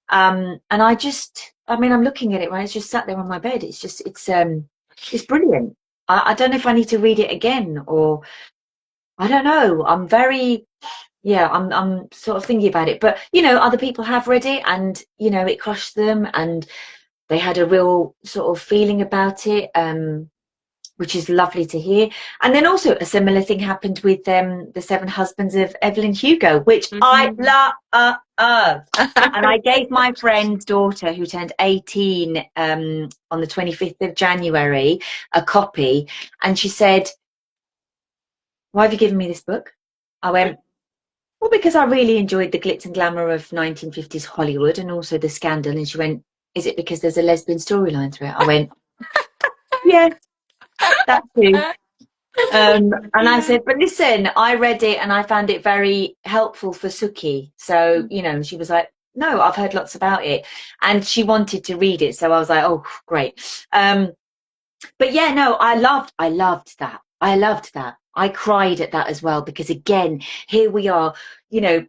S3: And I mean, I'm looking at it when it's just sat there on my bed. It's brilliant. I don't know if I need to read it again or I don't know. I'm sort of thinking about it. But, other people have read it and, it crushed them and they had a real sort of feeling about it. Which is lovely to hear. And then also a similar thing happened with the Seven Husbands of Evelyn Hugo, which I love. And I gave my friend's daughter, who turned 18 on the 25th of January, a copy. And she said, "Why have you given me this book?" I went, "Well, because I really enjoyed the glitz and glamour of 1950s Hollywood and also the scandal." And she went, "Is it because there's a lesbian storyline through it?" I went, "Yeah, that too." And I
S1: Yeah.
S3: said, "But listen, I read it and I found it very helpful for Suki." So, she was like, "No, I've heard lots about it." And she wanted to read it. So I was like, "Oh, great." But yeah, no, I loved that. I loved that. I cried at that as well, because again, here we are, you know,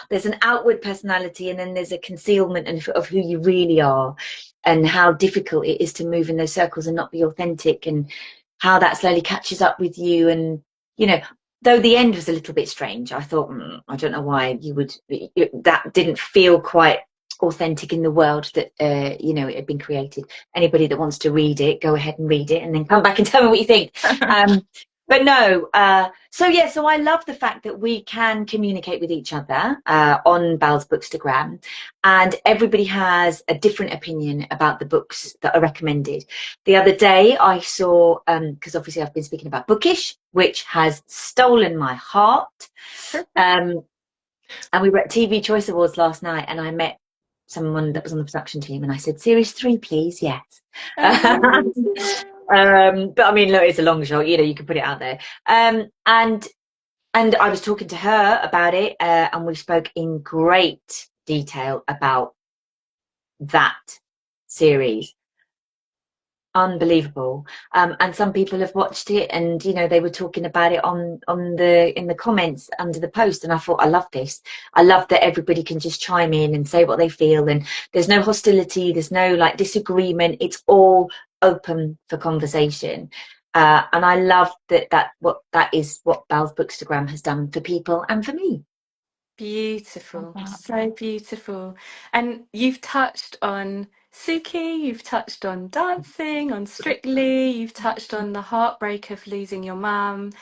S3: there's an outward personality and then there's a concealment of who you really are and how difficult it is to move in those circles and not be authentic and how that slowly catches up with you. And, though the end was a little bit strange, I thought, I don't know why that didn't feel quite authentic in the world that, it had been created. Anybody that wants to read it, go ahead and read it and then come back and tell me what you think. But no, so I love the fact that we can communicate with each other on Bal's Bookstagram, and everybody has a different opinion about the books that are recommended. The other day I saw, because obviously I've been speaking about Bookish, which has stolen my heart. And we were at TV Choice Awards last night, and I met someone that was on the production team, and I said, "Series 3, please." Yes.
S1: Amazing.
S3: But I mean, look, it's a long shot. You can put it out there. And I was talking to her about it, and we spoke in great detail about that series. Unbelievable. And some people have watched it, and they were talking about it in the comments under the post, and I thought, I love this. I love that everybody can just chime in and say what they feel, and there's no hostility, there's no like disagreement. It's all open for conversation. And I love that is what Bal's Bookstagram has done for people and for me.
S1: Beautiful, so beautiful. And you've touched on Suki, you've touched on dancing, on Strictly, you've touched on the heartbreak of losing your mum,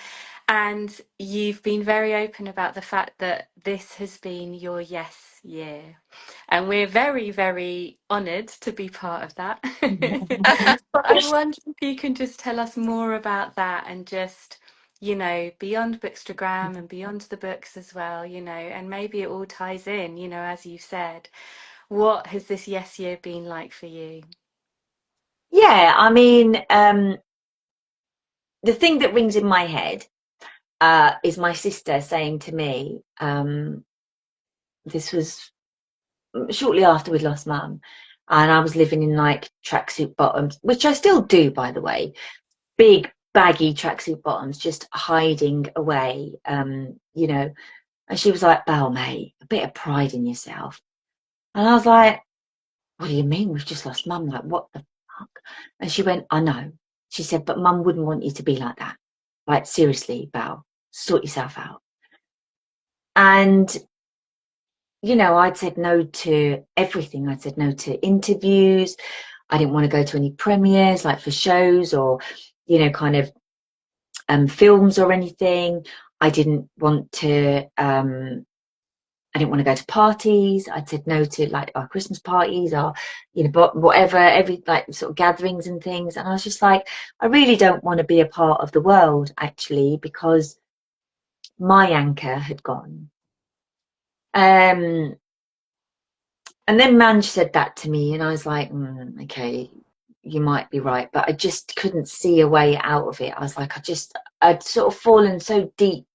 S1: and you've been very open about the fact that this has been your yes year. And we're very, very honoured to be part of that. But I wonder if you can just tell us more about that and just, beyond Bookstagram and beyond the books as well, and maybe it all ties in, as you said. What has this yes year been like for you?
S3: Yeah, I mean, the thing that rings in my head is my sister saying to me, this was shortly after we'd lost mum, and I was living in like tracksuit bottoms, which I still do, by the way, big baggy tracksuit bottoms, just hiding away, and she was like, "Belle, mate, a bit of pride in yourself." And I was like, "What do you mean? We've just lost mum, like what the fuck?" And she went, "I know." She said, "But mum wouldn't want you to be like that. Like, seriously, Belle, sort yourself out." And I'd said no to everything. I'd said no to interviews. I didn't want to go to any premieres, like for shows or, kind of films or anything. I didn't want to. I didn't want to go to parties. I'd said no to like our Christmas parties or, but whatever, every like sort of gatherings and things. And I was just like, I really don't want to be a part of the world actually, because my anchor had gone. Um, And then Manj said that to me, and I was like, okay, you might be right. But I just couldn't see a way out of it. I was like, I'd sort of fallen so deep,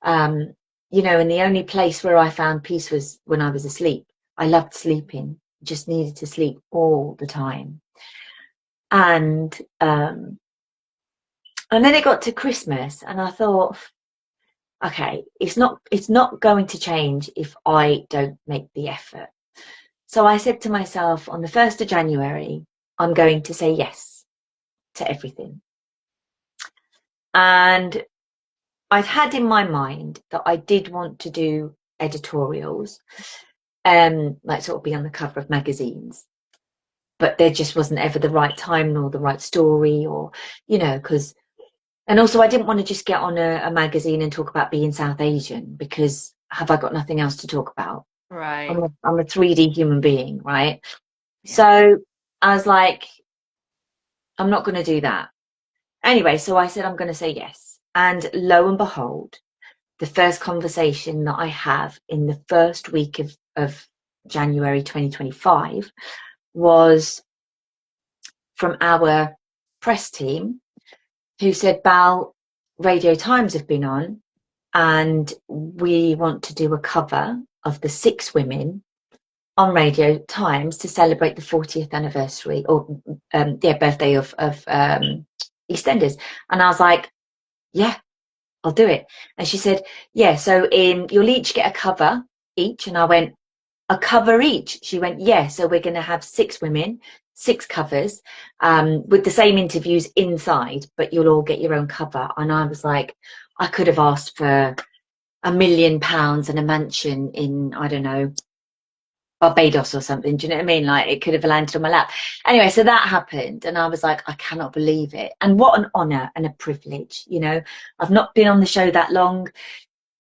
S3: and the only place where I found peace was when I was asleep. I loved sleeping, just needed to sleep all the time. And then it got to Christmas, and I thought, okay, it's not going to change if I don't make the effort. So I said to myself, on the 1st of January, I'm going to say yes to everything. And I'd had in my mind that I did want to do editorials, like sort of be on the cover of magazines, but there just wasn't ever the right time nor the right story, or, you know, and also I didn't want to just get on a magazine and talk about being South Asian, because have I got nothing else to talk about?
S1: Right.
S3: I'm a 3D human being, right?
S1: Yeah.
S3: So I was like, I'm not going to do that. Anyway, so I said, I'm going to say yes. And lo and behold, the first conversation that I have in the first week of January 2025 was from our press team, who said, Bal, Radio Times have been on, and we want to do a cover of the 6 women on Radio Times to celebrate the 40th anniversary, or birthday of EastEnders. And I was like, yeah, I'll do it. And she said, yeah, so you'll each get a cover each. And I went, a cover each? She went, yeah, so we're going to have 6 women, 6 covers, with the same interviews inside, but you'll all get your own cover. And I was like, I could have asked for £1 million and a mansion in, I don't know, Barbados or something. Do you know what I mean? Like, it could have landed on my lap. Anyway, so that happened, and I was like, I cannot believe it. And what an honour and a privilege, you know. I've not been on the show that long,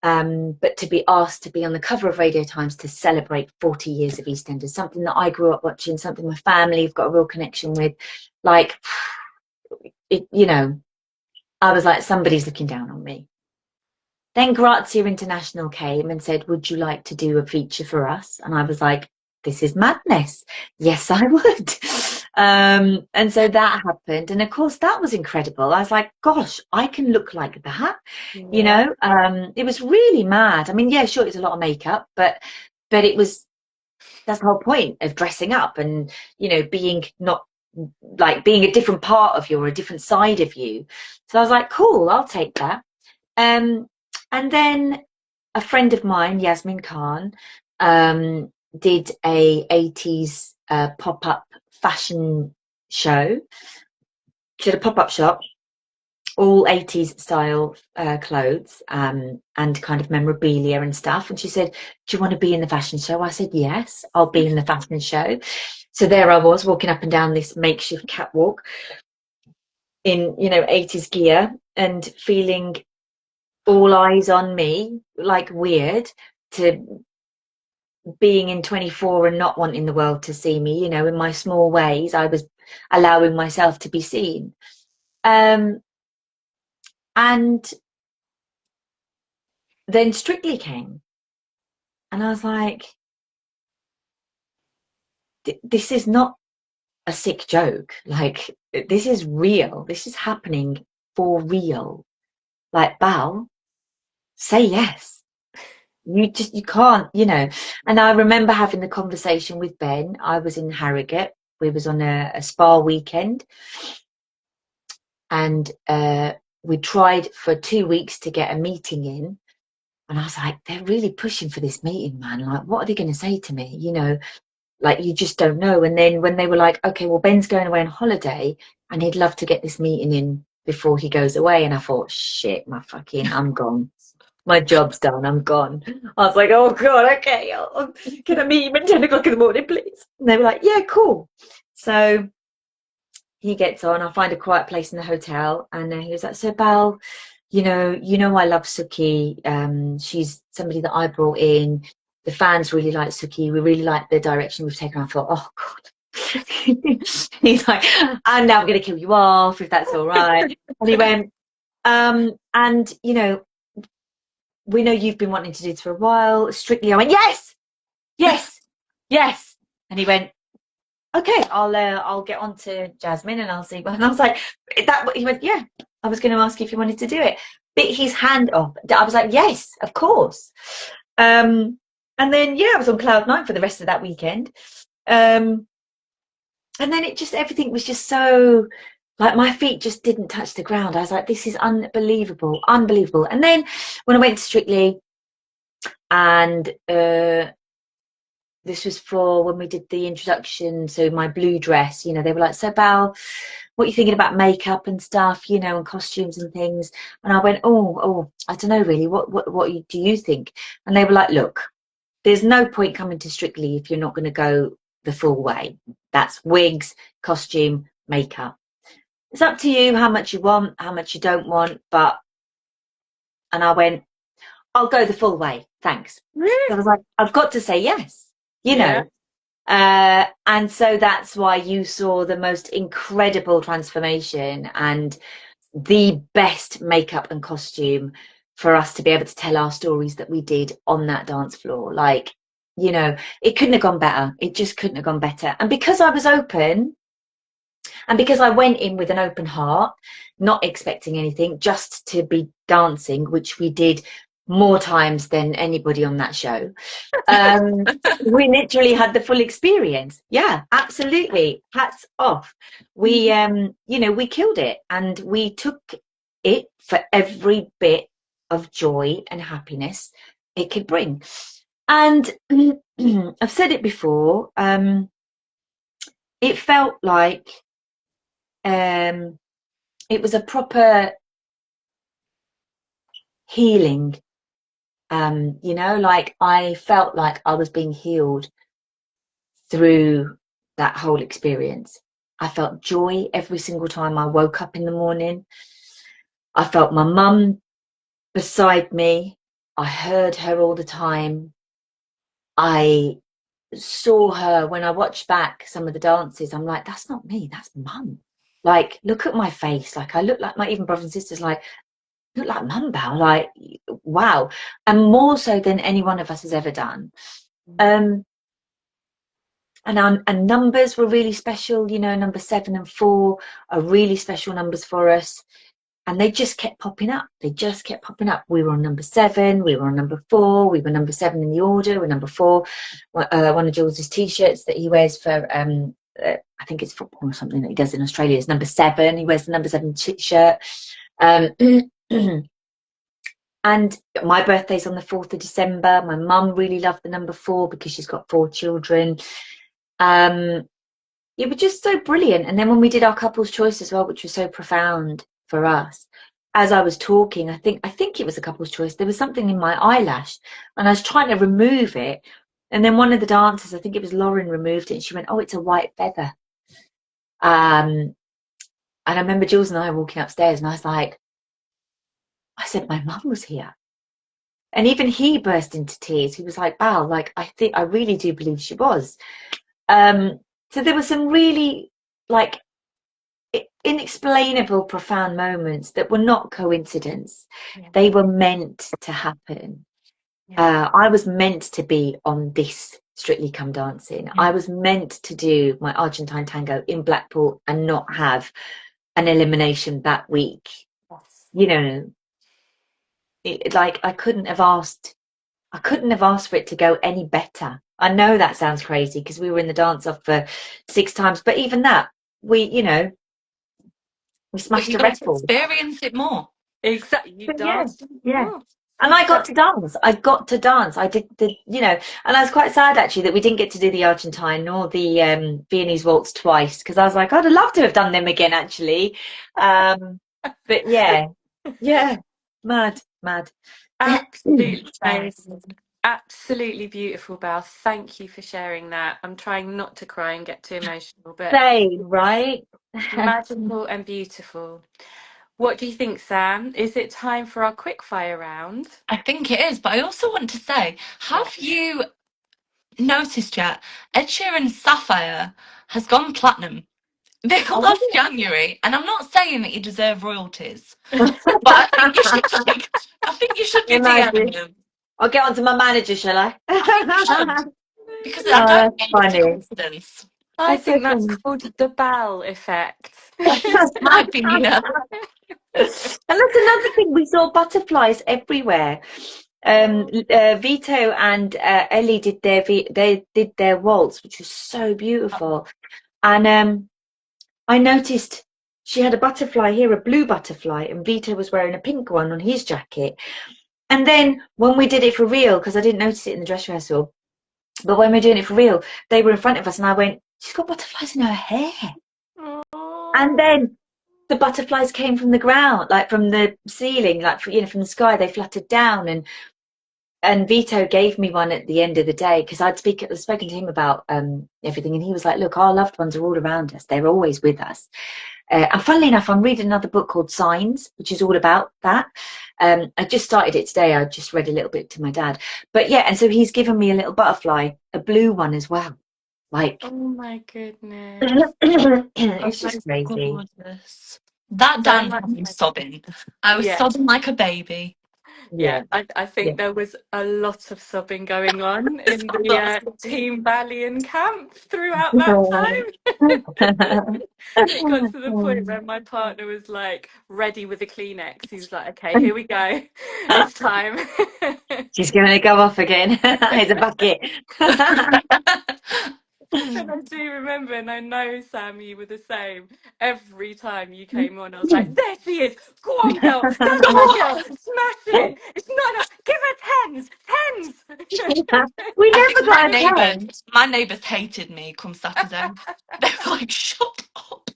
S3: but to be asked to be on the cover of Radio Times to celebrate 40 years of EastEnders, something that I grew up watching, something my family have got a real connection with, like, you know, I was like, somebody's looking down on me. Then Grazia International came and said, would you like to do a feature for us? And I was like, this is madness. Yes, I would. And so that happened. And of course, that was incredible. I was like, gosh, I can look like that. You
S1: Yeah.
S3: know, it was really mad. I mean, yeah, sure, it's a lot of makeup, but it was, that's the whole point of dressing up and, you know, being not like being a different part of you or a different side of you. So I was like, cool, I'll take that. And then a friend of mine, Yasmin Khan, did a 80s pop-up fashion show. She had a pop-up shop, all 80s style clothes, and kind of memorabilia and stuff. And she said, do you want to be in the fashion show? I said, yes, I'll be in the fashion show. So there I was, walking up and down this makeshift catwalk in, you know, 80s gear, and feeling all eyes on me, like weird, to being in 24 and not wanting the world to see me, you know, in my small ways. I was allowing myself to be seen. And then Strictly came, and I was like, this is not a sick joke. Like, this is real. This is happening for real. Like, Bal, say yes. You can't, you know. And I remember having the conversation with Ben. I was in Harrogate. We was on a spa weekend, and we tried for 2 weeks to get a meeting in. And I was like, they're really pushing for this meeting, man. Like, what are they going to say to me? You know, like, you just don't know. And then when they were like, okay, well, Ben's going away on holiday and he'd love to get this meeting in before he goes away. And I thought, shit, I'm gone. My job's done. I'm gone. I was like, oh God, okay. Can I meet him at 10 o'clock in the morning, please? And they were like, yeah, cool. So he gets on. I find a quiet place in the hotel, and he was like, so Bal, you know, I love Suki. She's somebody that I brought in. The fans really like Suki. We really like the direction we've taken. I thought, oh God. He's like, and now I'm going to kill you off if that's all right. And he went, and you know, we know you've been wanting to do this for a while. Strictly, I went, yes, yes, yes. And he went, okay, I'll get on to Jasmine and I'll see. And I was like, that. He went, yeah. I was going to ask you if you wanted to do it. Bit his hand up. I was like, yes, of course. And then, yeah, I was on cloud nine for the rest of that weekend. And then everything was just so, like, my feet just didn't touch the ground. I was like, this is unbelievable, unbelievable. And then when I went to Strictly, and this was for when we did the introduction, so my blue dress, they were like, so Bal, what are you thinking about makeup and stuff, and costumes and things? And I went, oh, I don't know really, what do you think? And they were like, look, there's no point coming to Strictly if you're not going to go the full way. That's wigs, costume, makeup. It's up to you how much you want, how much you don't want, and I went, I'll go the full way, thanks. So I was like, I've got to say yes,
S1: Yeah.
S3: and so that's why you saw the most incredible transformation and the best makeup and costume for us to be able to tell our stories that we did on that dance floor. Like, it couldn't have gone better. It just couldn't have gone better. And because I was open, and because I went in with an open heart, not expecting anything, just to be dancing, which we did more times than anybody on that show, we literally had the full experience. Yeah, absolutely. Hats off. We, we killed it, and we took it for every bit of joy and happiness it could bring. And I've said it before, it felt like it was a proper healing. Like I felt like I was being healed through that whole experience. I felt joy every single time I woke up in the morning. I felt my mum beside me. I heard her all the time. I saw her when I watched back some of the dances. I'm like, that's not me, that's mum. Like, look at my face. Like, I look like my even brothers and sisters, like, look like mum, Bal. Like, wow. And more so than any one of us has ever done. And numbers were really special, number 7 and 4 are really special numbers for us. And they just kept popping up. They just kept popping up. We were on number 7, we were on number 4, we were number 7 in the order, we're number 4. One of Jules's t-shirts that he wears for, I think it's football or something that he does in Australia, is number 7. He wears the number 7 shirt. And my birthday's on the 4th of December. My mum really loved the number 4 because she's got 4 children. It was just so brilliant. And then when we did our couple's choice as well, which was so profound for us, as I was talking, I think it was a couple's choice, there was something in my eyelash and I was trying to remove it, and then one of the dancers, I think it was Lauren, removed it, and she went, oh, it's a white feather. And I remember Jules and I walking upstairs, and I was like, I said my mum was here. And even he burst into tears. He was like, Bal, like, I really do believe she was. So there were some really, like, inexplainable, profound moments that were not coincidence.
S1: Yeah.
S3: They were meant to happen.
S1: Yeah.
S3: I was meant to be on this Strictly Come Dancing.
S1: Yeah.
S3: I was meant to do my Argentine tango in Blackpool and not have an elimination that week.
S1: Yes.
S3: Like I couldn't have asked for it to go any better. I know that sounds crazy because we were in the dance off for 6 times, but even that, we
S2: But
S3: smashed
S2: you
S3: a
S2: got to
S3: record.
S2: experience it more.
S1: Exactly. You
S3: So yeah,
S1: danced
S3: yeah.
S1: more.
S3: And I got
S1: So
S3: to dance. I got to dance. I did and I was quite sad actually that we didn't get to do the Argentine nor the Viennese waltz twice, because I was like, I'd have loved to have done them again actually. But yeah, mad.
S1: absolutely amazing. Absolutely beautiful, Belle. Thank you for sharing that. I'm trying not to cry and get too emotional, but
S3: Same, right?
S1: magical and beautiful. What do you think, Sam? Is it time for our quick fire round?
S2: I think it is, but I also want to say, have you noticed yet? Ed Sheeran's Sapphire has gone platinum last January, and I'm not saying that you deserve royalties, but I think you should I think you should be DMing
S3: Imagine.
S2: him.
S3: I'll get on to my manager, shall I?
S2: I think you should, because I
S3: Oh,
S2: don't
S3: that's
S2: think it's a
S3: funny.
S2: coincidence.
S1: I
S3: That's so
S1: think that's
S3: funny.
S1: called the Belle effect.
S2: Might be, Nina.
S3: And that's another thing, we saw butterflies everywhere.
S1: Oh,
S3: Vito and Ellie did they did their waltz, which was so beautiful. And I noticed she had a butterfly here, a blue butterfly, and Vito was wearing a pink one on his jacket. And then when we did it for real, because I didn't notice it in the dress rehearsal, but when we were doing it for real, they were in front of us, and I went, "She's got butterflies in her hair." And
S1: oh,
S3: then the butterflies came from the ground, like from the ceiling, like from the sky. They fluttered down, and Vito gave me one at the end of the day because I'd spoken to him about everything, and he was like, "Look, our loved ones are all around us. They're always with us." And funnily enough, I'm reading another book called Signs, which is all about that. I just started it today. I just read a little bit to my dad, but yeah, and so he's given me a little butterfly, a blue one as well. Like,
S1: oh my goodness.
S2: Oh,
S3: it's
S2: that
S3: just
S2: is
S3: crazy.
S2: gorgeous. That
S1: So
S2: done
S1: much.
S2: had me sobbing. I was
S1: Yeah.
S2: sobbing like a baby.
S3: Yeah,
S1: Yeah, I
S3: yeah.
S1: think there was a lot of sobbing going on in
S2: I
S1: the
S2: love sobbing.
S1: Team Valiant camp throughout that time. It got to the point where my partner was like ready with a Kleenex. He was like, "Okay, here we go. It's time."
S3: She's gonna go off again. Here's a bucket.
S1: And I do remember, and I know, Sam, you were the same. Every time you came on, I was like, "There she is! Go on, girl! Go for it, girl! Smash it! It's not enough! Give her tens! Tens!"
S3: We
S2: I
S3: never
S2: think
S3: got a ten.
S2: my neighbours hated me come Saturday. They were like, shut up.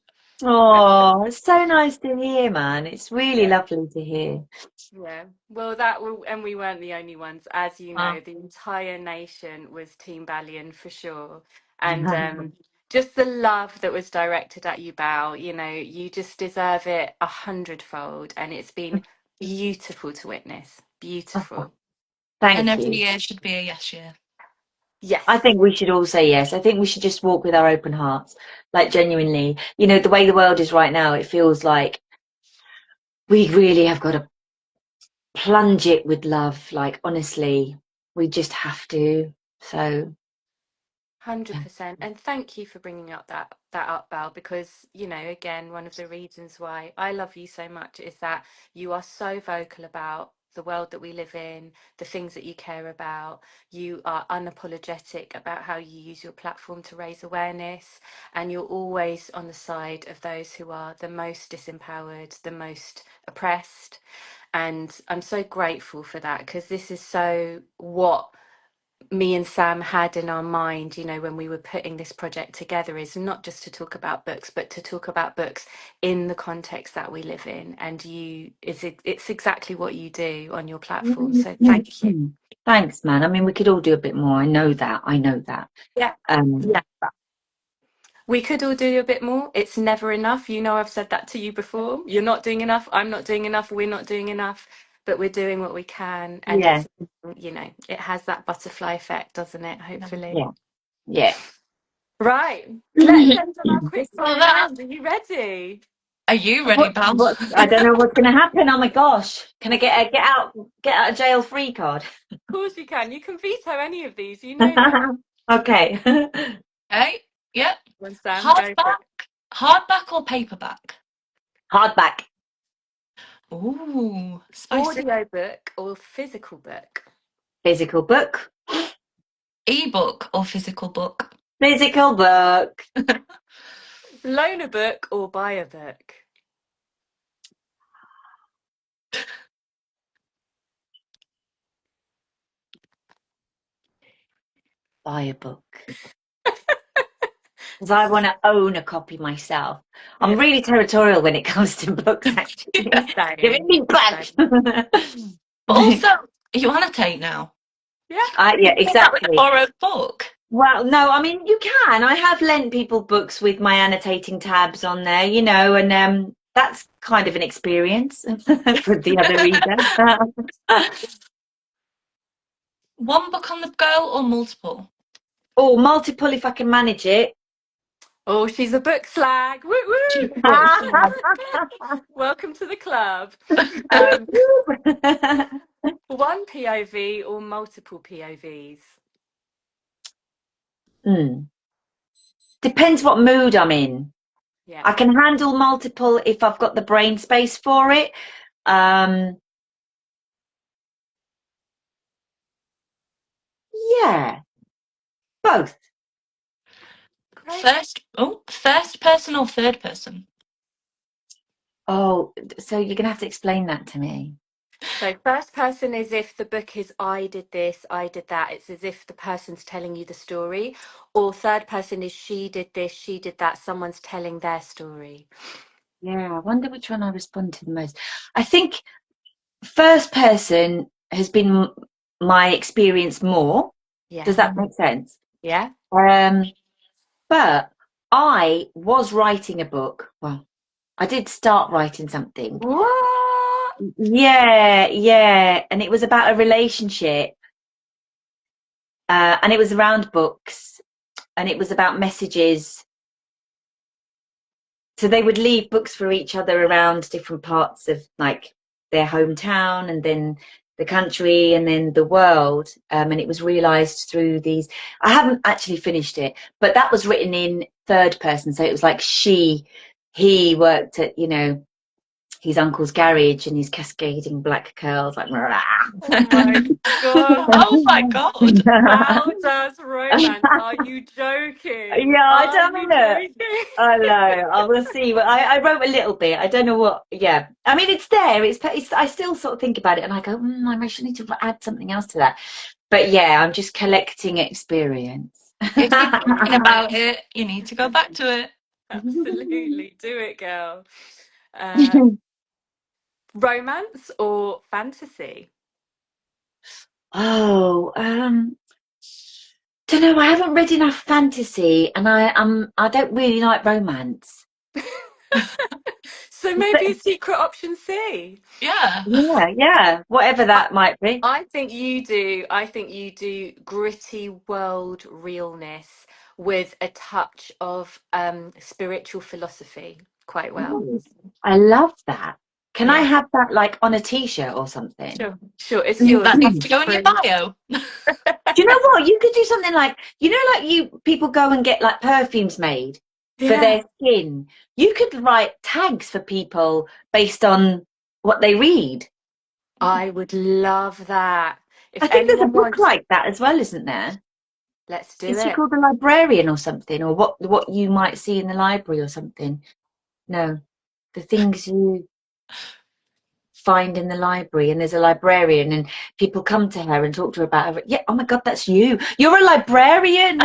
S3: Oh, it's so nice to hear, man. It's really
S1: Yeah.
S3: lovely to hear.
S1: Yeah, well, that will, and we weren't the only ones. As you
S2: Uh,
S1: know, the entire nation was Team Ballion for sure. And just the love that was directed at you, Bao, you just deserve it 100-fold. And it's been beautiful to witness. Beautiful.
S2: and
S3: Thank
S2: every
S3: you.
S2: year should be a yes year.
S1: Yes,
S3: I think we should all say yes. I think we should just walk with our open hearts, like genuinely. You know, the way the world is right now, it feels like we really have got to plunge it with love. Like, honestly, we just have to. So,
S1: 100%. And thank you for bringing up that up, Belle, because, again, one of the reasons why I love you so much is that you are so vocal about the world that we live in, the things that you care about. You are unapologetic about how you use your platform to raise awareness, and you're always on the side of those who are the most disempowered, the most oppressed. And I'm so grateful for that, because this is so what me and Sam had in our mind, when we were putting this project together, is not just to talk about books, but to talk about books in the context that we live in. And it's exactly what you do on your platform. So thank you.
S3: thanks, man. I mean, we could all do a bit more. I know that. I know that.
S1: Yeah.
S3: Yeah.
S1: We could all do a bit more. It's never enough. I've said that to you before. You're not doing enough. I'm not doing enough. We're not doing enough. But we're doing what we can. And
S3: Yeah.
S1: it has that butterfly effect, doesn't it?
S3: Yeah.
S1: Hopefully.
S3: Yeah.
S1: Right. Let's end on our quick
S2: So
S1: fire
S2: that,
S1: round. Are you ready?
S2: are you ready, Belle?
S3: I don't know what's going to happen. Oh my gosh! Can I get out of jail free card?
S1: Of course you can. You can veto any of these. You know that.
S3: Okay.
S2: Hey, yep.
S1: When Sam, go for
S2: Hardback,
S1: it.
S2: hardback or paperback?
S3: Hardback.
S2: Ooh, spicy.
S1: Audio book or physical book?
S3: Physical book.
S2: Ebook or physical book?
S3: Physical book.
S1: Loan a book or buy a book?
S3: Buy a book. Because I want to own a copy myself. I'm
S1: Yeah,
S3: really territorial when it comes to books, actually. Give it
S1: same.
S3: me back.
S1: Same.
S2: But also, you annotate now.
S1: Yeah.
S3: Yeah,
S2: Take that with a
S3: exactly.
S2: borrowed book.
S3: Well, no, I mean, you can. I have lent people books with my annotating tabs on there, and that's kind of an experience for the other reader.
S2: One book on the go or multiple?
S3: Oh, multiple if I can manage it.
S1: Oh, she's a book slag. Woo
S2: Two
S1: woo.
S2: books.
S1: Welcome to the club. Um, one POV or multiple POVs?
S3: Depends what mood I'm in.
S1: Yeah.
S3: I can handle multiple if I've got the brain space for it. Um, Yeah, both.
S1: Great.
S2: First person or third person?
S3: Oh, so you're gonna have to explain that to me.
S1: So first person is if the book is I did this, I did that. It's as if the person's telling you the story. Or third person is she did this, she did that. Someone's telling their story.
S3: Yeah, I wonder which one I respond to the most. I think first person has been my experience more. Does
S1: Yeah.
S3: that make sense?
S1: Yeah.
S3: Um, but I was writing a book. Well, I did start writing something.
S1: What?
S3: Yeah, yeah. And it was about a relationship. And it was around books and it was about messages. So they would leave books for each other around different parts of like their hometown and then the country and then the world. And it was realized through these. I haven't actually finished it, but that was written in third person. So it was like he worked at, his uncle's garage and his cascading black curls like
S1: Oh my God.
S2: Oh my god.
S1: How does romance? Are you joking?
S3: Yeah, I
S1: Are
S3: don't
S1: you
S3: know.
S1: joking?
S3: I know. I will see. But I wrote a little bit. I don't know what. Yeah. I mean, it's there. It's. I still sort of think about it, and I go, I should need to add something else to that. But yeah, I'm just collecting experience.
S2: If you're thinking about it, you need to go back to it.
S1: Absolutely. Do it, girl. Romance or fantasy?
S3: Oh, don't know. I haven't read enough fantasy, and I don't really like romance.
S1: So maybe a secret option C.
S2: Yeah.
S3: Yeah, yeah, whatever
S1: I,
S3: that might be.
S1: I think you do. I think you do gritty world realness with a touch of spiritual philosophy quite well.
S3: Oh, I love that. Can I
S1: Yeah,
S3: have that like on a t-shirt or something?
S1: sure, sure. It's
S3: Do
S1: yours.
S2: That needs
S1: It's
S2: to go in your
S1: free.
S2: bio.
S3: you know what? You could do something like, like you people go and get like perfumes made for
S1: Yeah,
S3: their skin. You could write tags for people based on what they read.
S1: I would love that.
S3: I
S1: If
S3: think there's a
S1: anyone
S3: book
S1: wants,
S3: like that as well, isn't there?
S1: let's do
S3: Is she
S1: it.
S3: called The Librarian or something? Or what you might see in the library or something? No, the things you find in the library, and there's a librarian and people come to her and talk to her about her. Yeah, oh my God, that's you. You're a librarian.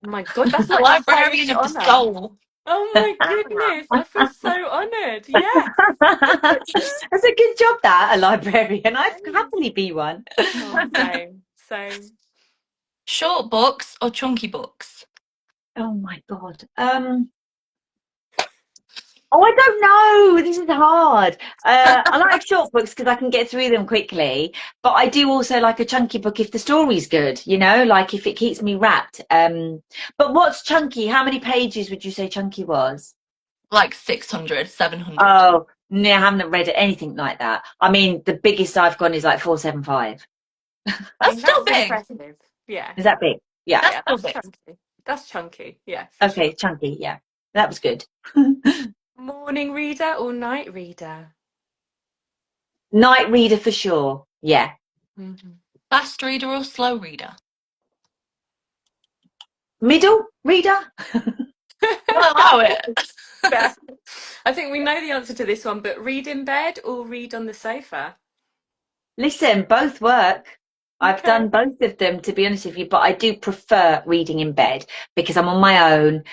S1: Oh my God, that's
S2: The
S1: like the
S2: librarian
S1: highest
S2: of the
S1: honor.
S2: soul.
S1: Oh my goodness, I feel so honored. Yes.
S3: That's a good job, that a librarian. I'd
S1: Yes.
S3: happily be one.
S1: Oh, same, same.
S2: Short books or chunky books?
S3: Oh my God. Oh, I don't know. This is hard. I like short books because I can get through them quickly, but I do also like a chunky book if the story's good, like if it keeps me wrapped. But what's chunky? How many pages would you say chunky was?
S2: Like 600, 700.
S3: Oh, no, I haven't read anything like that. I mean, the biggest I've gone is like 475.
S1: I
S2: That's
S1: mean,
S2: still
S1: that's
S2: big.
S1: impressive. Yeah,
S3: Is that big? Yeah.
S2: That's
S1: yeah,
S2: still
S1: that's
S2: big.
S1: chunky. That's chunky. Yeah, for
S3: Okay,
S1: sure.
S3: chunky. Yeah, that was good.
S1: Morning reader or night reader?
S3: Night reader for sure. Yeah.
S1: Mhm.
S2: Fast reader or slow reader?
S3: Middle reader?
S2: We'll allow it.
S1: Fair. I think we know the answer to this one, but read in bed or read on the sofa?
S3: Listen, both work. I've
S1: Okay.
S3: done both of them, to be honest with you, but I do prefer reading in bed because I'm on my own,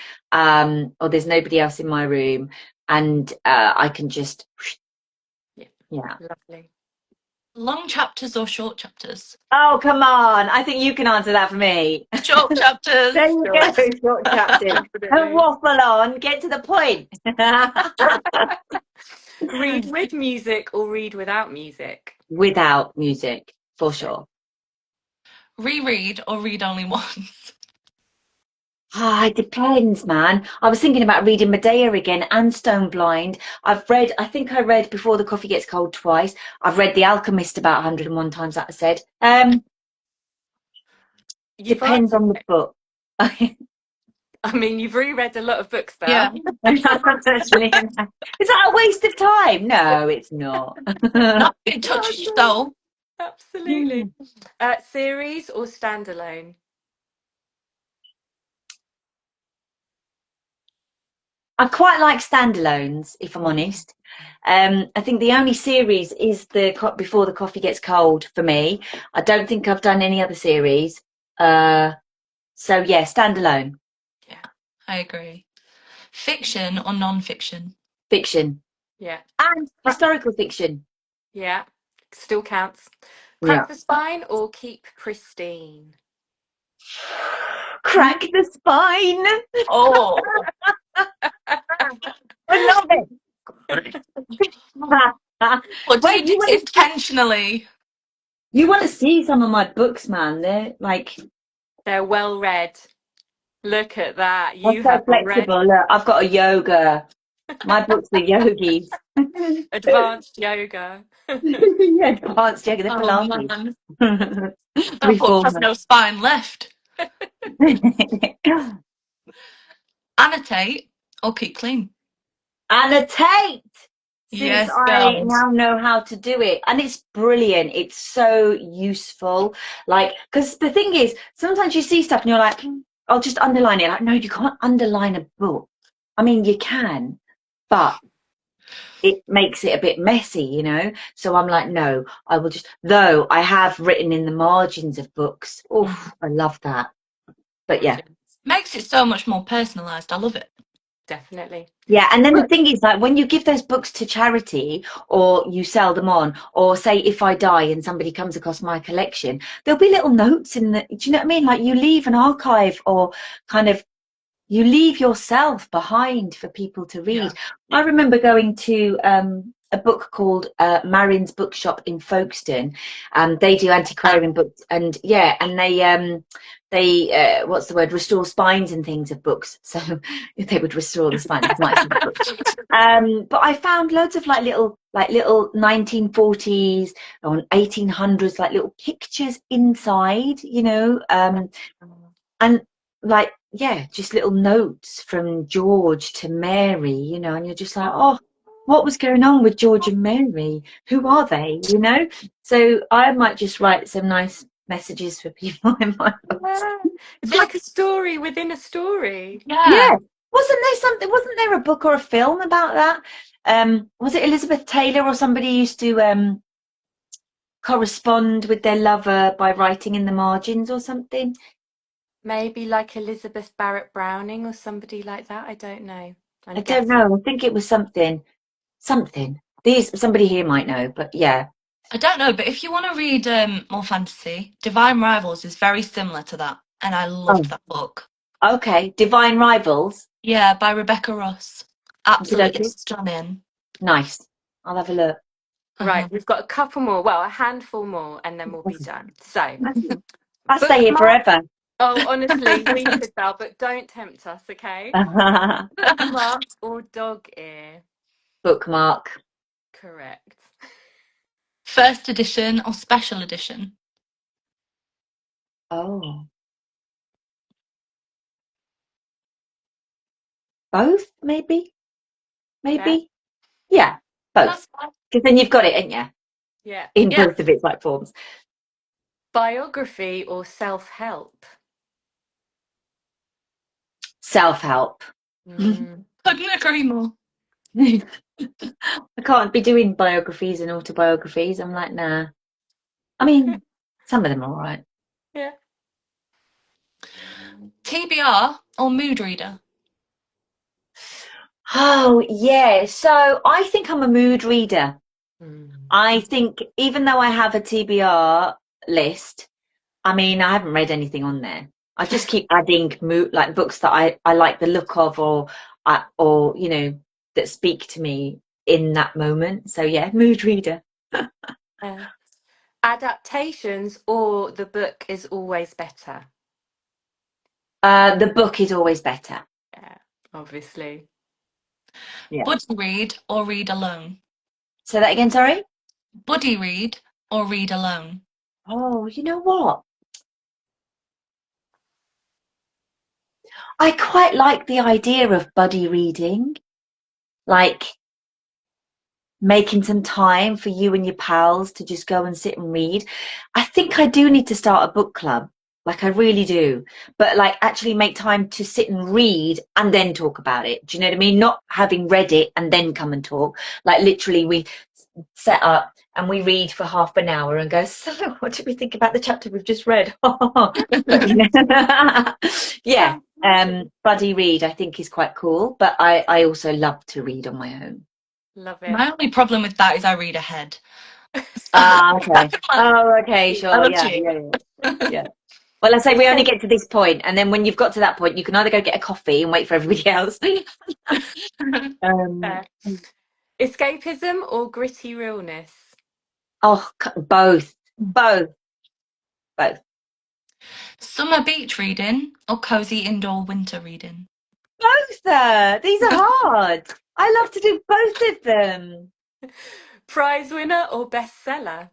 S3: or there's nobody else in my room, and I can just,
S1: Yeah,
S3: yeah.
S1: lovely.
S2: Long chapters or short chapters?
S3: Oh, come on. I think you can answer that for me.
S2: Short
S3: There
S2: chapters.
S3: you
S1: Sure,
S3: go, short chapters. Don't
S1: definitely.
S3: waffle on, get to the point.
S1: Read with music or read without music?
S3: Without music, for
S1: So,
S3: sure.
S2: Reread or read only once?
S3: Ah, it depends, man. I was thinking about reading Medea again and Stone Blind. I think I read Before the Coffee Gets Cold twice. I've read The Alchemist about 101 times, that I said.
S1: you've
S3: Depends
S1: answered
S3: on the
S1: it.
S3: book.
S1: I mean, you've reread a lot of books
S2: Yeah.
S1: now.
S3: Actually, is that a waste of time? No, it's not.
S2: Not it touches your soul.
S1: Absolutely. Series or standalone?
S3: I quite like standalones, if I'm
S1: Mm.
S3: honest. I think the only series is the Before the Coffee Gets Cold for me. I don't think I've done any other series. So yeah, standalone.
S2: Yeah, I agree. Fiction or non-fiction?
S3: Fiction.
S1: Yeah.
S3: And
S1: Cra-
S3: historical fiction.
S1: yeah. Still counts. Crack
S3: Yeah.
S1: the spine or keep pristine?
S3: Crack the spine.
S2: Oh,
S3: I love it.
S2: what do
S3: Wait,
S2: you do intentionally?
S3: you want to see some of my books, man? They're like
S1: They're well read. Look at that.
S3: they're
S1: You
S3: so
S1: have read
S3: flexible. Look, I've got a yoga. My books are yogis.
S1: advanced yoga.
S3: Yeah, advanced yoga, the
S2: Oh
S3: Pilates.
S2: man, that book has
S3: Reformer.
S2: no spine left. Annotate or keep clean?
S3: Annotate, since
S2: Yes,
S3: I
S2: girls.
S3: now know how to do it. And it's brilliant. It's so useful. Like, because the thing is, sometimes you see stuff and you're like, I'll just underline it. Like, no, you can't underline a book. I mean, you can, but it makes it a bit messy, you know? So I'm like, no, I will just, though I have written in the margins of books. Oh,
S2: Mm.
S3: I love that. But yeah.
S1: Brilliant.
S2: Makes it so much more personalised. I love it.
S1: Definitely.
S3: Yeah, and then the thing is, like, when you give those books to charity or you sell them on, or say if I die and somebody comes across my collection, there'll be little notes in the, do you know what I mean? Like you leave an archive or kind of you leave yourself behind for people to
S2: Yeah.
S3: read. I remember going to a book called Marion's Bookshop in Folkestone, and they do antiquarian books, and yeah, and they what's the word, restore spines and things of books. So if they would restore the spines of my book. But I found loads of like little 1940s or 1800s like little pictures inside, you know, and like yeah, just little notes from George to Mary, you know, and you're just like, oh, what was going on with George and Mary? Who are they, you know? So I might just write some nice messages for people in my books.
S1: Yeah. It's like a story within a story.
S2: Yeah.
S3: Yeah, wasn't there a book or a film about that? Was it Elizabeth Taylor or somebody used to correspond with their lover by writing in the margins or something?
S1: Maybe like Elizabeth Barrett Browning or somebody like that. I don't know.
S3: I
S1: I'm
S3: don't
S1: guessing.
S3: know. I think it was something. These somebody here might know, but yeah.
S2: I don't know, but if you want to read more fantasy, Divine Rivals is very similar to that, and I loved
S3: Oh,
S2: that book.
S3: okay. Divine Rivals.
S2: Yeah, by Rebecca Ross.
S3: Okay,
S2: Absolutely
S3: okay.
S2: stunning.
S3: Nice. I'll have a look.
S1: Right,
S2: Uh-huh.
S1: we've got a couple more. Well, a handful more, and then we'll be done. So,
S3: I'll stay here
S1: bookmark.
S3: forever.
S1: Oh, honestly, we could, Belle, but don't tempt us, okay? Bookmark or dog ear?
S3: Bookmark.
S1: Correct.
S2: First edition or special edition?
S3: Oh, both maybe.
S1: Yeah,
S3: Maybe. Yeah,
S2: That's
S3: both.
S2: fine.
S3: Because then you've got it, ain't you?
S1: yeah.
S3: In
S2: Yeah.
S3: both of its like forms.
S1: Biography or self-help?
S3: Self-help.
S1: Mm.
S2: Couldn't agree more.
S3: I can't be doing biographies and autobiographies. I'm like, nah. I mean, some of them are all right.
S1: Yeah.
S2: TBR or mood reader?
S3: Oh, yeah. So I think I'm a mood reader.
S1: Mm.
S3: I think even though I have a TBR list, I mean, I haven't read anything on there. I just keep adding like books that I like the look of or you know that speak to me in that moment. So yeah, mood reader.
S1: Yeah. Adaptations or the book is always better?
S3: The book is always better.
S1: Yeah, obviously.
S3: Yeah.
S2: Buddy read or read alone?
S3: Say that again, sorry.
S2: Buddy read or read alone?
S3: Oh, you know what? I quite like the idea of buddy reading. Like making some time for you and your pals to just go and sit and read. I think I do need to start a book club. Like I really do. But like actually make time to sit and read and then talk about it. Do you know what I mean? Not having read it and then come and talk. Like literally we set up and we read for half an hour and go, so what did we think about the chapter we've just read? But, you know, yeah.
S1: Amazing.
S3: Buddy read I think is quite cool. But I also love to read on my own.
S1: Love it.
S2: My only problem with that is I read ahead.
S3: Ah, okay. Oh, okay,
S1: See,
S2: I
S3: sure.
S2: love
S3: Yeah,
S2: you.
S3: yeah, yeah. Yeah. Well, I say we only
S1: escape,
S3: get to this point, and then when you've got to that point, you can either go get a coffee and wait for everybody else. Um,
S1: escapism or gritty realness?
S3: oh, both, both, both,
S2: Summer beach reading or cozy indoor winter reading?
S3: both. These are hard. I love to do both of them.
S1: Prize winner or bestseller?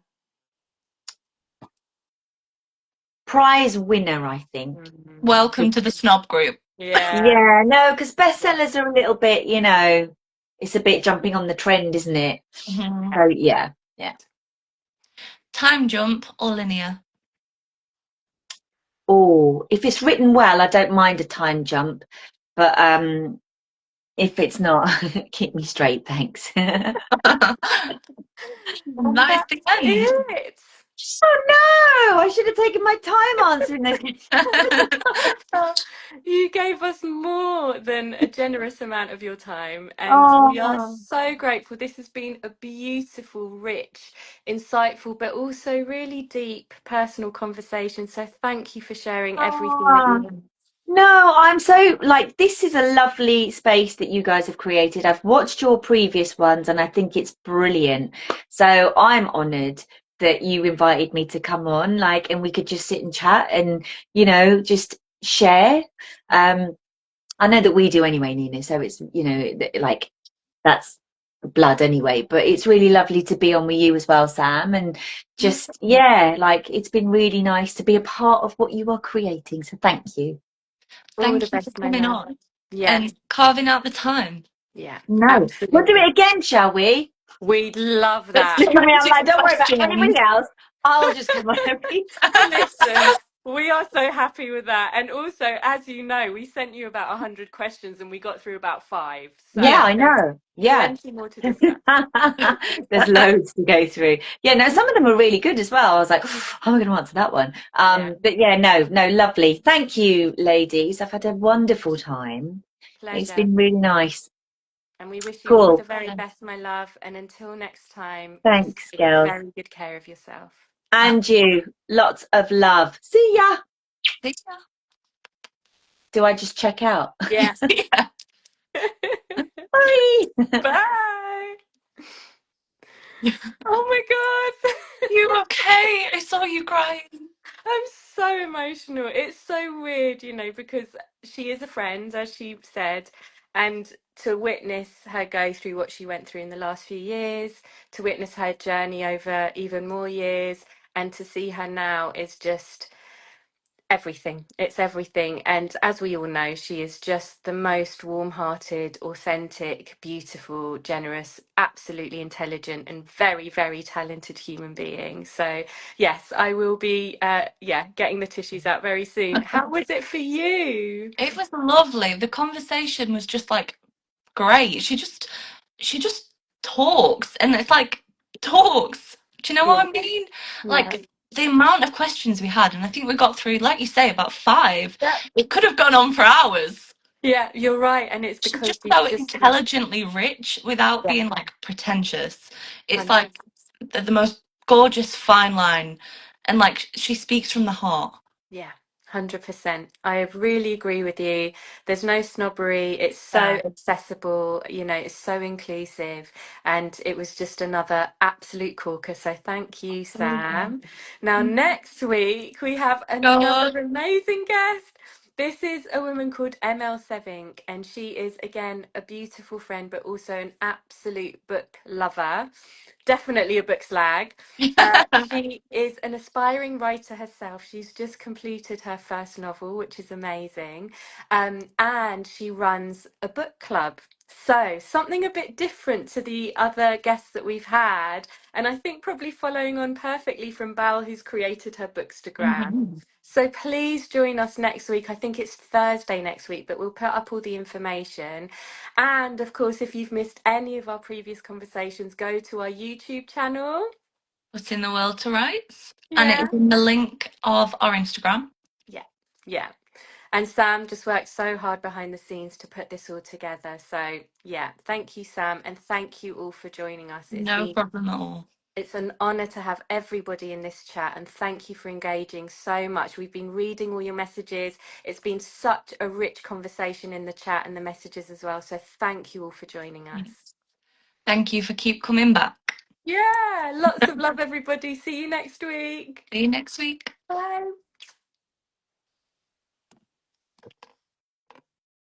S3: Prize winner, I think.
S2: Welcome to the snob group.
S1: Yeah.
S3: Yeah, no, because
S1: Yeah.
S3: bestsellers are a little bit, it's a bit jumping on the trend, isn't it?
S2: Mhm.
S3: So yeah, yeah.
S2: Time jump or linear?
S3: Oh, if it's written well, I don't mind a time jump, but if it's not, keep me straight, thanks. Oh
S1: And
S2: That is the
S1: that's
S2: end.
S1: it.
S3: no, I should have taken my time answering this.
S1: Oh, you gave us more than a generous amount of your time, and we are
S3: Oh,
S1: so grateful. This has been a beautiful, rich, insightful, but also really deep personal conversation. So thank you for sharing everything that you
S3: oh.
S1: have.
S3: No, I'm so like this is a lovely space that you guys have created. I've watched your previous ones and I think it's brilliant. So I'm honored that you invited me to come on, like, and we could just sit and chat and, just share. Um, I know that we do anyway, Nina. So it's, like that's blood anyway, but it's really lovely to be on with you as well, Sam. And just, yeah, like it's been really nice to be a part of what you are creating. So thank you.
S1: All the
S2: Thank you for
S1: best, my
S2: coming
S1: love.
S2: on
S1: Yeah,
S2: and carving out the time.
S1: yeah,
S3: No, we'll do it
S1: absolutely.
S3: again, shall we?
S1: We'd love
S2: Let's
S1: that.
S2: do
S3: I mean, I'm like,
S2: music
S3: don't worry about
S2: questions.
S3: anybody else. I'll just come on every
S1: Listen, we are so happy with that. And also, as you know, we sent you about 100 questions and we got through about five.
S3: Yeah,
S1: So
S2: Yeah.
S3: I
S1: there's
S3: know. Yeah.
S1: plenty more to discuss.
S3: There's loads to go through. Yeah, no, some of them are really good as well. I was like, how am I going to answer that one?
S1: Yeah,
S3: But yeah, no, no, lovely. Thank you, ladies. I've had a wonderful time. It's
S1: pleasure.
S3: been really nice.
S1: And we wish you all the
S3: Cool.
S1: very best, my love. And until next time, just
S3: Thanks,
S1: take
S3: girls.
S1: very good care of yourself.
S3: And you. Lots of love. See ya. Do I just check out?
S1: Yeah.
S2: Yeah.
S3: Bye.
S1: Bye. Oh my God.
S2: You okay? I saw you crying.
S1: I'm so emotional. It's so weird, because she is a friend, as she said, and to witness her go through what she went through in the last few years, to witness her journey over even more years, and to see her now is just everything. It's everything. And as we all know, she is just the most warm-hearted, authentic, beautiful, generous, absolutely intelligent and very, very talented human being. So yes, I will be getting the tissues out very soon. How was it for you?
S2: It was lovely. The conversation was just like great. She just talks and it's like talks. Do you know
S1: Yeah.
S2: what I mean?
S1: Yeah.
S2: Like the amount of questions we had, and I think we got through, like you say, about five.
S1: Yeah.
S2: It could have gone on for hours.
S1: Yeah, you're right. And it's
S2: She's
S1: because
S2: just
S1: she's
S2: so
S1: just
S2: intelligently rich without
S1: yeah,
S2: being like pretentious. It's
S1: 100%.
S2: like the most gorgeous fine line, and like she speaks from the heart.
S1: Yeah, 100%. I really agree with you. There's no snobbery. It's
S2: Yeah.
S1: so accessible, it's so inclusive. And it was just another absolute corker. So thank you,
S2: Absolutely.
S1: Sam. Now, next week, we have
S2: Go on.
S1: another amazing guest. This is a woman called ML Sevink, and she is, again, a beautiful friend, but also an absolute book lover. Definitely a book slag. She is an aspiring writer herself. She's just completed her first novel, which is amazing. And she runs a book club. So, something a bit different to the other guests that we've had, and I think probably following on perfectly from Bal, who's created her Bookstagram.
S2: Mhm.
S1: So, please join us next week. I think it's Thursday next week, but we'll put up all the information. And of course, if you've missed any of our previous conversations, go to our YouTube channel.
S2: Putting the world to rights. And it
S1: Yeah.
S2: is in the link of our Instagram.
S1: Yeah. Yeah. And Sam just worked so hard behind the scenes to put this all together. So, yeah, thank you, Sam. And thank you all for joining us.
S2: No problem at all.
S1: It's an honour to have everybody in this chat, and thank you for engaging so much. We've been reading all your messages. It's been such a rich conversation in the chat and the messages as well. So thank you all for joining us.
S2: Thank you for keep coming back.
S1: Yeah, lots of love, everybody. See you next week.
S2: See you next week.
S1: Bye.